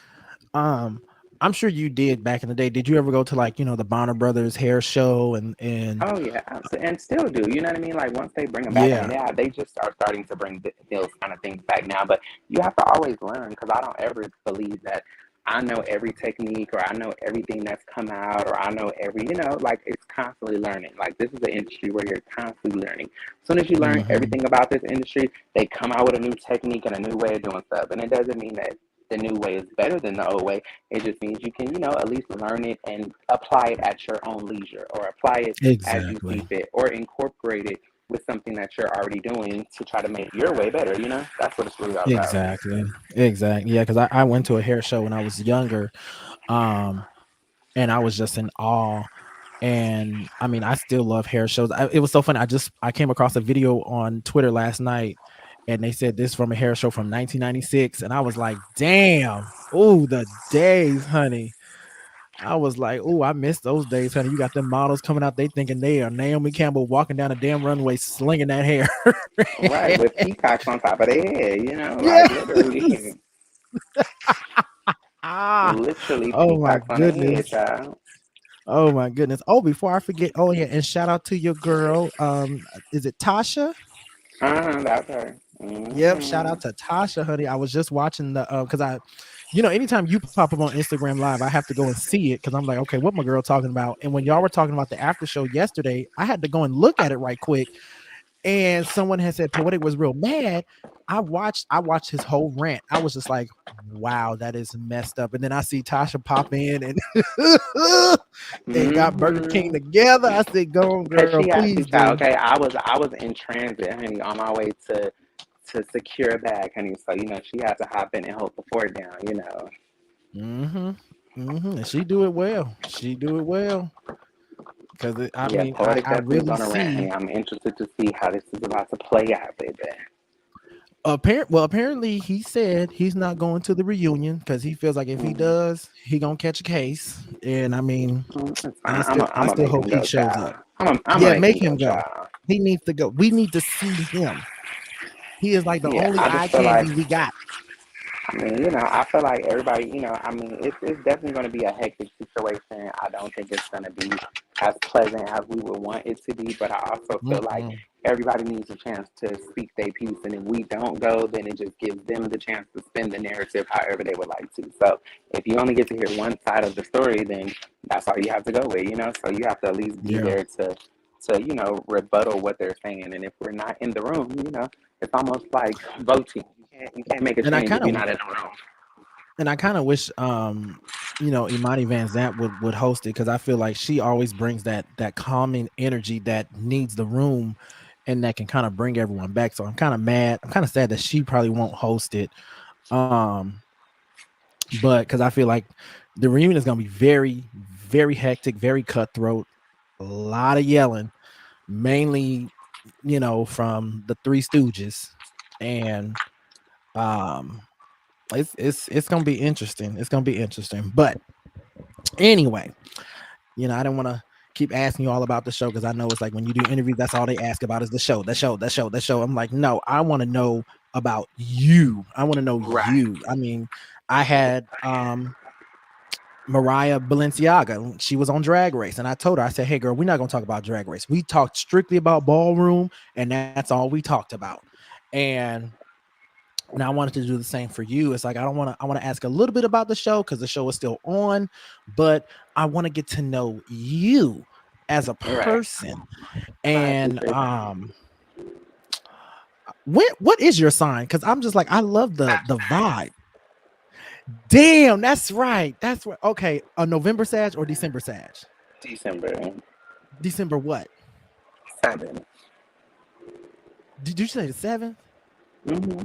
um, I'm sure you did back in the day. Did you ever go to like, the Bonner Brothers hair show and Oh yeah, and still do. You know what I mean? Like once they bring them back, I mean, yeah. yeah, they just are starting to bring those kind of things back now. But you have to always learn because I don't ever believe that I know every technique or I know everything that's come out or I know every, like it's constantly learning. Like this is an industry where you're constantly learning. As soon as you learn Hmm. everything about this industry, they come out with a new technique and a new way of doing stuff. And it doesn't mean that the new way is better than the old way. It just means you can, at least learn it and apply it at your own leisure or apply it as you see Exactly. fit or incorporate it with something that you're already doing to try to make your way better. That's what it's really all about. Exactly. Exactly. Yeah, because I went to a hair show when I was younger. Um, and I was just in awe. And I mean, I still love hair shows. It was so funny. I came across a video on Twitter last night, and they said this from a hair show from 1996, and I was like, "Damn! Oh, the days, honey." I was like, "Oh, I miss those days, honey." You got them models coming out, they thinking they are Naomi Campbell walking down a damn runway slinging that hair. Right, with peacocks on top of their head, like Yes. literally, Ah. literally Oh my peacocks on their head, goodness. child. Oh my goodness. Oh, before I forget, oh yeah, and shout out to your girl. Is it Tasha? That's her. Yep, shout Hmm. out to Tasha, honey. I was just watching the because anytime you pop up on Instagram Live, I have to go and see it because I'm like, okay, what my girl talking about? And when y'all were talking about the after show yesterday, I had to go and look at it right quick. And someone had said Poetic was real mad. I watched his whole rant. I was just like, wow, that is messed up. And then I see Tasha pop in and and got Burger King Hmm. together. I said, go on, Cause girl, she had to, please child. do. Okay, I was in transit, honey, on my way to secure a bag, honey. So she had to hop in and hold the fort down. Mm-hmm. Mm-hmm. And she do it well. She do it well. Because I Yeah, mean, I, poetic I definitely really gonna rant, see honey. I'm interested to see how this is about to play out, baby. apparently he said he's not going to the reunion because he feels like if he Mm, does, he gonna catch a case. And I mean, it's I fine. still I I'm gonna still make hope him he go, shows up. child. I'm gonna Yeah, make him make go, him go. child. He needs to go. We need to see him. He is like the Yeah, only I eye just feel like candy we got. I mean, I feel like everybody, I mean, it's definitely going to be a hectic situation. I don't think it's going to be as pleasant as we would want it to be, but I also feel like Mm-mm. everybody needs a chance to speak their piece. And if we don't go, then it just gives them the chance to spin the narrative however they would like to. So if you only get to hear one side of the story, then that's all you have to go with. So you have to at least be Yeah. there to rebuttal what they're saying. And if we're not in the room, it's almost like voting. You can't make a And I change if kind you're of not in the room. wish Imani Van Zant would host it, because I feel like she always brings that calming energy that needs the room, and that can kind of bring everyone back. So I'm kind of mad. I'm kind of sad that she probably won't host it. Um, but because I feel like the reunion is gonna be very, very hectic, very cutthroat, a lot of yelling, mainly, from the Three Stooges, and um, it's gonna be interesting. It's gonna be interesting. But anyway, I don't want to keep asking you all about the show, because I know it's like when you do interviews, that's all they ask about is the show, the show, the show, the show. I'm like, no, I want to know about you. I want to know Right. you. I mean, I had Mariah Balenciaga. She was on Drag Race, and I told her, I said, "Hey, girl, we're not gonna talk about Drag Race. We talked strictly about ballroom, and that's all we talked about." And I wanted to do the same for you. It's like I don't want to. I want to ask a little bit about the show, because the show is still on, but I want to get to know you as a Right. person. I And appreciate that. what is your sign? Because I'm just like, I love the Sagittarius. vibe. Damn, that's right. That's right. Okay, a November Sag or December Sag? December December what? 7th. Did you say the 7th? Mm-hmm.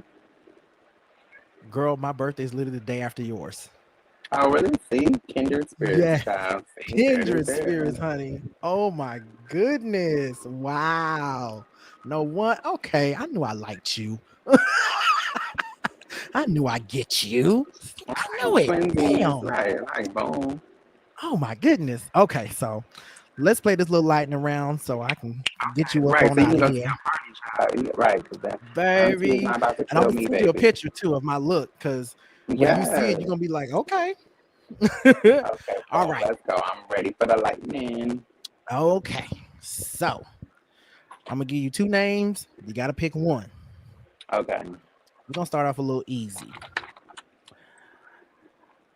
Girl, my birthday is literally the day after yours. Oh, really? See? Kindred spirits, Yeah, child. See? There it is kindred spirits, there. honey. Oh my goodness. Wow. No one. Okay, I knew I liked you. I knew I get you. I knew Right. it. Twinsies. Damn. Right. Like, boom. Oh my goodness. Okay, so let's play this little lightning round so I can get Okay. you up Right. on So you out can of go see here, your party, child. Yeah, right. Because that auntie is baby. not about to And I'm kill gonna me, send you a baby. picture too of my look, because when you see it, Yes. you're gonna be like, okay. Okay, All boom. right. Let's go. I'm ready for the lightning. Okay. So I'm gonna give you two names. You gotta pick one. Okay. We're gonna start off a little easy.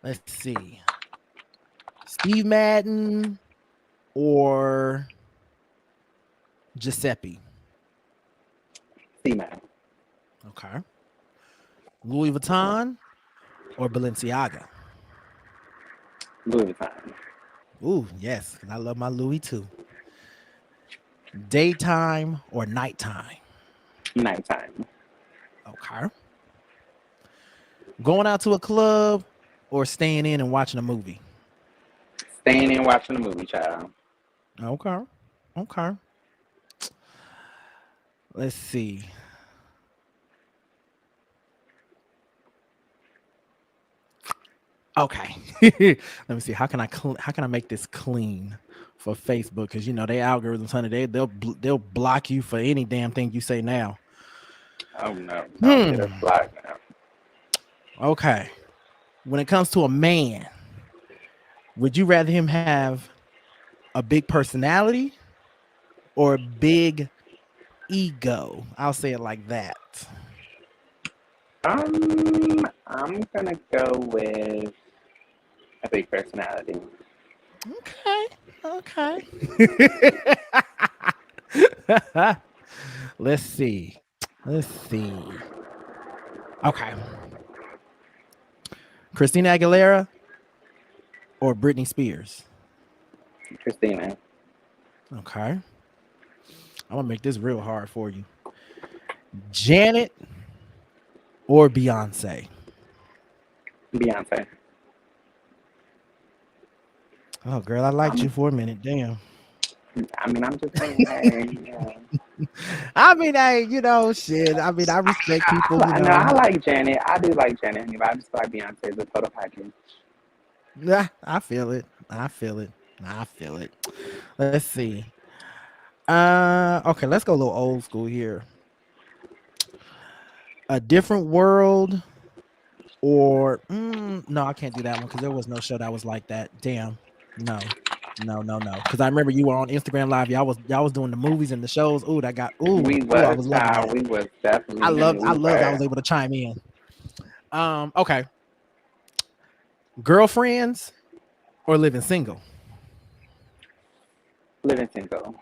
Let's see. Steve Madden or Giuseppe. See, man. Okay. Louis Vuitton or Balenciaga. Louis Vuitton. Ooh, yes, because I love my Louis too. Daytime or nighttime. Nighttime. Okay. Going out to a club or staying in and watching a movie. Staying in watching the movie, child. Okay. Okay. Let's see. Okay. Let me see. How can I make this clean for Facebook? Because they algorithms, honey. They'll block you for any damn thing you say now. Oh no, don't get us Hmm. blocked now. Okay. When it comes to a man, would you rather him have a big personality or a big ego? I'll say it like that. I'm gonna go with a big personality. Okay. Okay. Let's see. Let's see. Okay. Christina Aguilera or Britney Spears? Christina. Okay. I'm gonna make this real hard for you. Janet or Beyonce? Beyonce. Oh, girl, I liked you I'm, for a minute. Damn. I mean, I'm just saying, hey, I mean, hey, shit. I mean, I respect people. No, I like Janet. I do like Janet, but I just feel like Beyonce is a total package. Yeah, I feel it. I feel it. I feel it. Let's see. Okay, let's go a little old school here. A Different World Or no, I can't do that one because there was no show that was like that. Damn, no, no. Because I remember you were on Instagram Live. Y'all was doing the movies and the shows. Ooh, that got We I was, was loving child. that. We was definitely, honey. I We loved I was were able to chime in. Okay, girlfriends or living single. living single.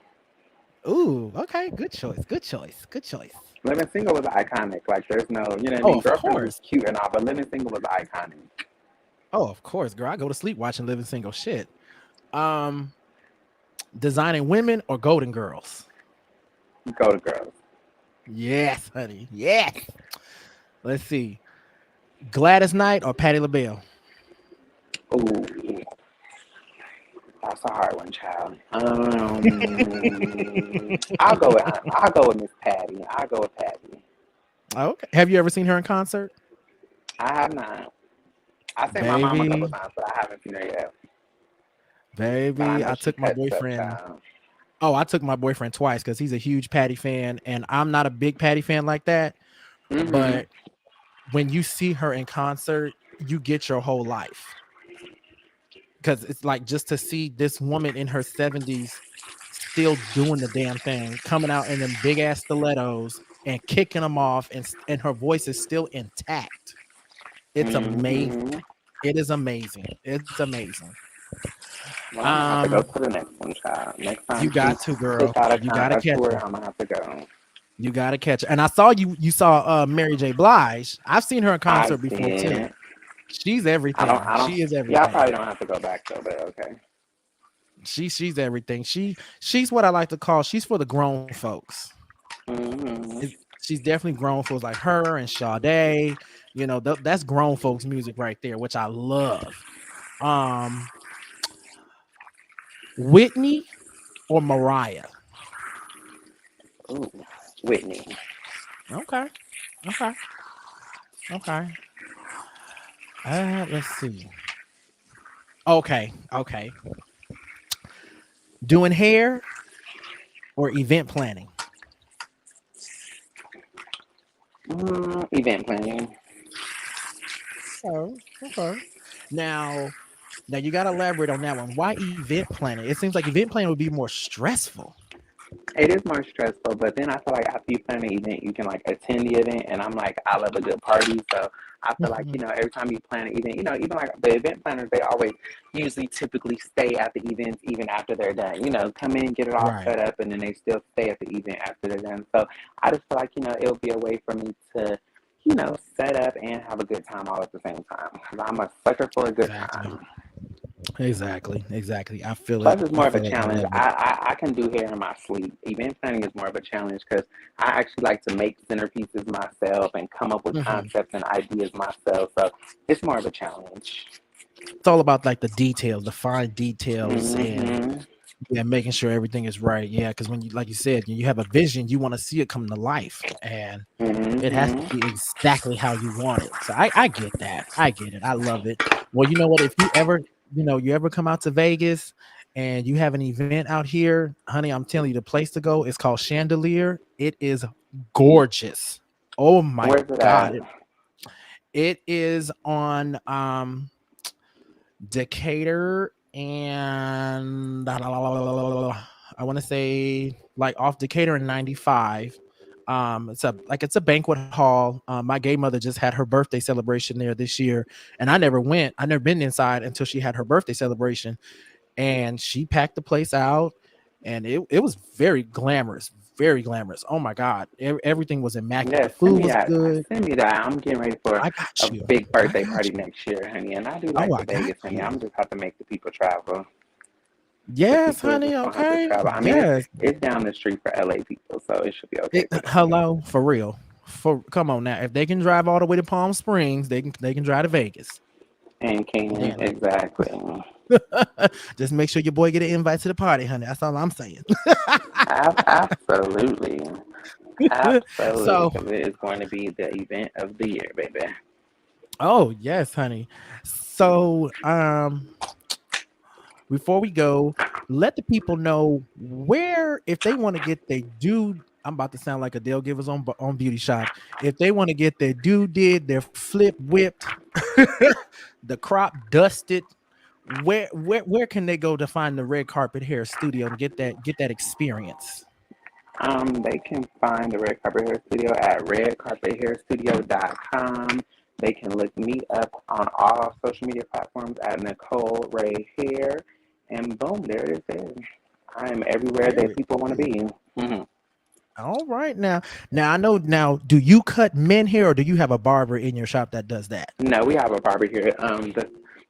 Ooh, okay, good choice, good choice, good choice. Living single was iconic. Like, there's no, you know what I Oh, mean? of Girlfriends was course. cute and all, but living single was iconic. Oh, of course, girl. I go to sleep watching Living Single. Shit. Um, designing women or golden girls. Go to girls. Yes, honey. Yes. Let's see. Gladys Knight or Patti LaBelle? Ooh, that's a hard one, child. I'll go with Miss Patty. I'll go with Patty. Okay. Have you ever seen her in concert? I have not. I seen my mom a couple Baby, times, but I haven't seen her yet. But I baby. know I she took my cuts up, boyfriend. child. Oh, I took my boyfriend twice because he's a huge Patty fan, and I'm not a big Patty fan like that. Mm-hmm. But when you see her in concert, you get your whole life. Because it's like just to see this woman in her 70s still doing the damn thing, coming out in them big ass stilettos and kicking them off, and her voice is still intact. It's amazing. Mm-hmm. It is amazing. It's amazing. Well, I'm gonna have to go Um, to the next one, child. Next you time she got to, puts girl. out You gotta a catch tour, her. I'm gonna have to go. You gotta catch her. And I saw you. You saw Mary J. Blige. I've seen her in I concert before too. did. She's I don't. everything. I don't. She is Yeah, I everything. probably don't have to go back though. But okay. She's everything. She's what I like to call. She's for the grown folks. Mm-hmm. She's definitely grown folks like her and Sade. You know, that's grown folks music right there, which I love. Um, Whitney or Mariah? Ooh, Whitney. Okay, okay, okay. Let's see. Okay. Doing hair or event planning? Event planning. Okay. Now, you got to elaborate on that one. Why event planning? It seems like event planning would be more stressful. It is more stressful, but then I feel like after you plan an event, you can like attend the event, and I'm like, I love a good party, so I feel like every time you plan an event, even like the event planners, they always usually typically stay at the events even after they're done. Come in, get it all Right. set up, and then they still stay at the event after they're done. So I just feel like it'll be a way for me to set up and have a good time all at the same time. 'Cause I'm a sucker for a good Exactly. time. Exactly. I feel it. Plus, it's I more of a feel it. I challenge. love it. I can do hair in my sleep. Event planning is more of a challenge because I actually like to make centerpieces myself and come up with Mhm. concepts and ideas myself. So it's more of a challenge. It's all about like the details, the fine details, and Mm-hmm. yeah, making sure everything is right. Yeah, because when you, like you said, you have a vision, you want to see it come to life, and it has to Mm-hmm. be exactly how you want it. So I get that. I get it. I love it. Well, you know what? If you ever, you ever come out to Vegas and you have an event out here, honey, I'm telling you, the place to go is called Chandelier. It is gorgeous. Oh my Where's it God. at? It is on Decatur and I want to say like off Decatur and 95. It's a banquet hall. My gay mother just had her birthday celebration there this year, and I never went. I never been inside until she had her birthday celebration, and she packed the place out, and it was very glamorous, very glamorous. Oh my God, everything was immaculate. The Yes, send food me was that. good. Send me that. I'm getting ready for I got a you. big I birthday got party you. next year, honey. And I do Oh, like I the got Vegas, honey. you. I'm just have to make the people travel. The Yes, people are honey. just gonna have to Okay. travel. I mean, Yes. it's down the street for LA people, so it should be okay for them. Hello, for real. For come on now. If they can drive all the way to Palm Springs, they can drive to Vegas. And Canaan, Damn exactly. it. Just make sure your boy get an invite to the party, honey. That's all I'm saying. Absolutely. Absolutely, So, because it is going to be the event of the year, baby. oh yes, honey. So, before we go, let the people know where if they want to get they do I'm about to sound like a Dale Givers on Beauty Shop. If they want to get their did, their flip whipped, the crop dusted, where can they go to find the Red Carpet Hair Studio and get that experience? They can find the Red Carpet Hair Studio at redcarpethairstudio.com. They can look me up on all social media platforms at Nicole Rae Hair. And boom, there it is there. I am everywhere There that it people want to is. be. Hmm. All right now I know now. Do you cut men hair or do you have a barber in your shop that does that? No, we have a barber here.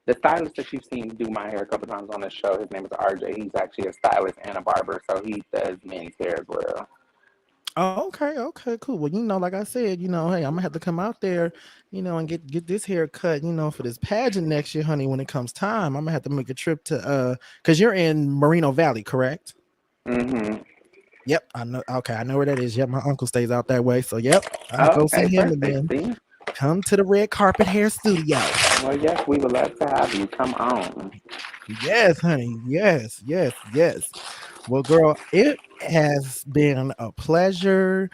The stylist that you've seen do my hair a couple times on the show, his name is RJ. He's actually a stylist and a barber, so he does men's hair as well. Okay, cool. Well, like I said, hey, I'm gonna have to come out there, and get this hair cut, for this pageant next year, honey. When it comes time, I'm gonna have to make a trip to because you're in Moreno Valley, correct? Hmm. Yep, I know. Okay, I know where that is. Yep, my uncle stays out that way. So yep, I'll Oh, go see okay, him and perfect. then See? come to the Red Carpet Hair Studio. Well, yes, we would love to have you. Come on. Yes, honey. Yes. Well, girl, it has been a pleasure.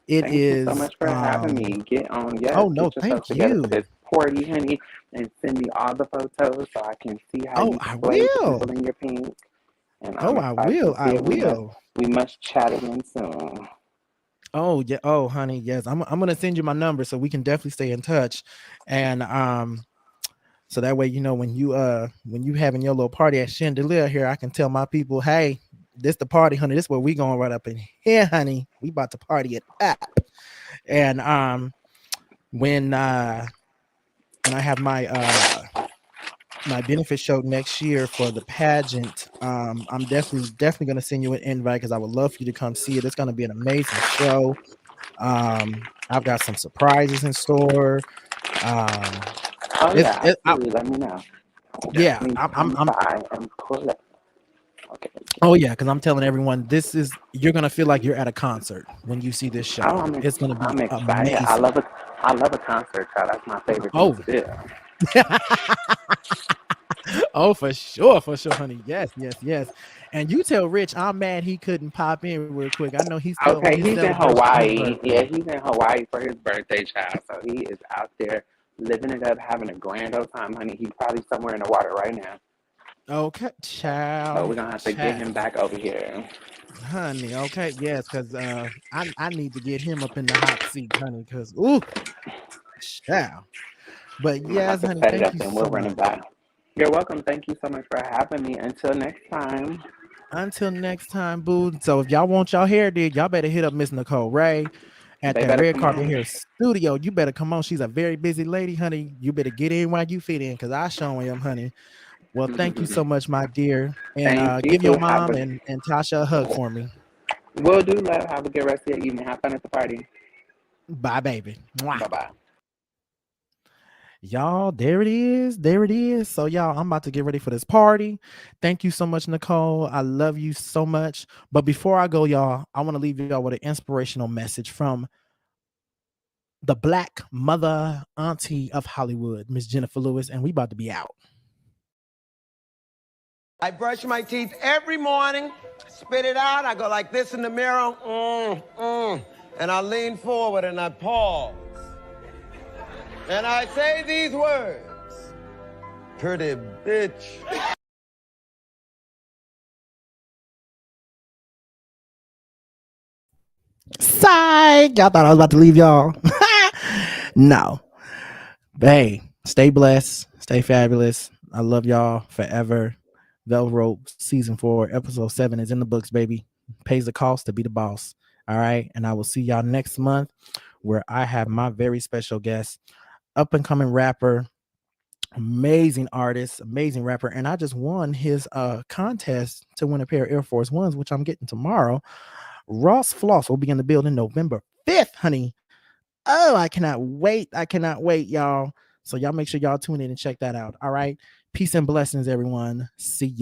It Thank you so is. much for having me. Get on, yes, Oh no, get yourself thank together for you. this party, honey, and send me all the photos so I can see how Oh, you I slay the people will. in your pink. And I'm Oh, I excited to will. see I it. will. We must chat again soon. Oh yeah. Oh, honey. Yes, I'm gonna send you my number so we can definitely stay in touch, and so that way when you having your little party at Chandelier here, I can tell my people, hey, this the party, honey. This where we going right up in here, honey. We about to party it up, and when uh when I have my benefit show next year for the pageant. I'm definitely gonna send you an invite because I would love for you to come see it. It's gonna be an amazing show. I've got some surprises in store. Um, Oh, it's yeah, it, I, absolutely. Let me know. I'll yeah, definitely come I'm by and pull up. Okay. oh yeah, because I'm telling everyone you're gonna feel like you're at a concert when you see this Oh, show. It's gonna be I'm excited. amazing. I love a concert, child. That's my favorite thing Oh, to do. oh, for sure, honey. Yes. And you tell Rich I'm mad he couldn't pop in real quick. I know he's still on his Okay, he's in celebration for his Hawaii. birthday. Yeah, he's in Hawaii for his birthday, child. So he is out there living it up, having a grand old time, honey. He's probably somewhere in the water right now. Okay, So child, we're gonna have to get child, him back over here. honey. Okay, yes, because I need to get him up in the hot seat, honey. Because ooh, child. But I'm gonna have yes, to honey, set it thank up you and we'll so run it much. back. You're welcome. Thank you so much for having me. Until next time, Until next time, boo. So if y'all want y'all hair did, y'all better hit up Miss Nicole Rae at they that better Red come Carpet on. Hair Studio. You better come on. She's a very busy lady, honey. You better get in while you fit in, because I show him, honey. Well, thank you so much, my dear. And Thank you. give your Have mom a and Tasha a hug for me. will do, love. Have a good rest of your evening. Have fun at the party. Bye, baby. Mwah. Bye bye. Y'all, there it is. There it is. So, y'all, I'm about to get ready for this party. Thank you so much, Nicole. I love you so much. But before I go, y'all, I want to leave y'all with an inspirational message from the Black mother auntie of Hollywood, Miss Jennifer Lewis, and we about to be out. I brush my teeth every morning, spit it out. I go like this in the mirror, and I lean forward and I pause. And I say these words, pretty bitch. Psych! Y'all thought I was about to leave y'all. No. But hey, stay blessed, stay fabulous. I love y'all forever. Velvet season 4, episode 7 is in the books, baby. Pays the cost to be the boss. All right. And I will see y'all next month where I have my very special guest, up and coming rapper, amazing artist, amazing rapper. And I just won his contest to win a pair of Air Force Ones, which I'm getting tomorrow. Ross Floss will be in the building November 5th, honey. Oh, I cannot wait. I cannot wait, y'all. So y'all make sure y'all tune in and check that out. All right. Peace and blessings, everyone. See ya.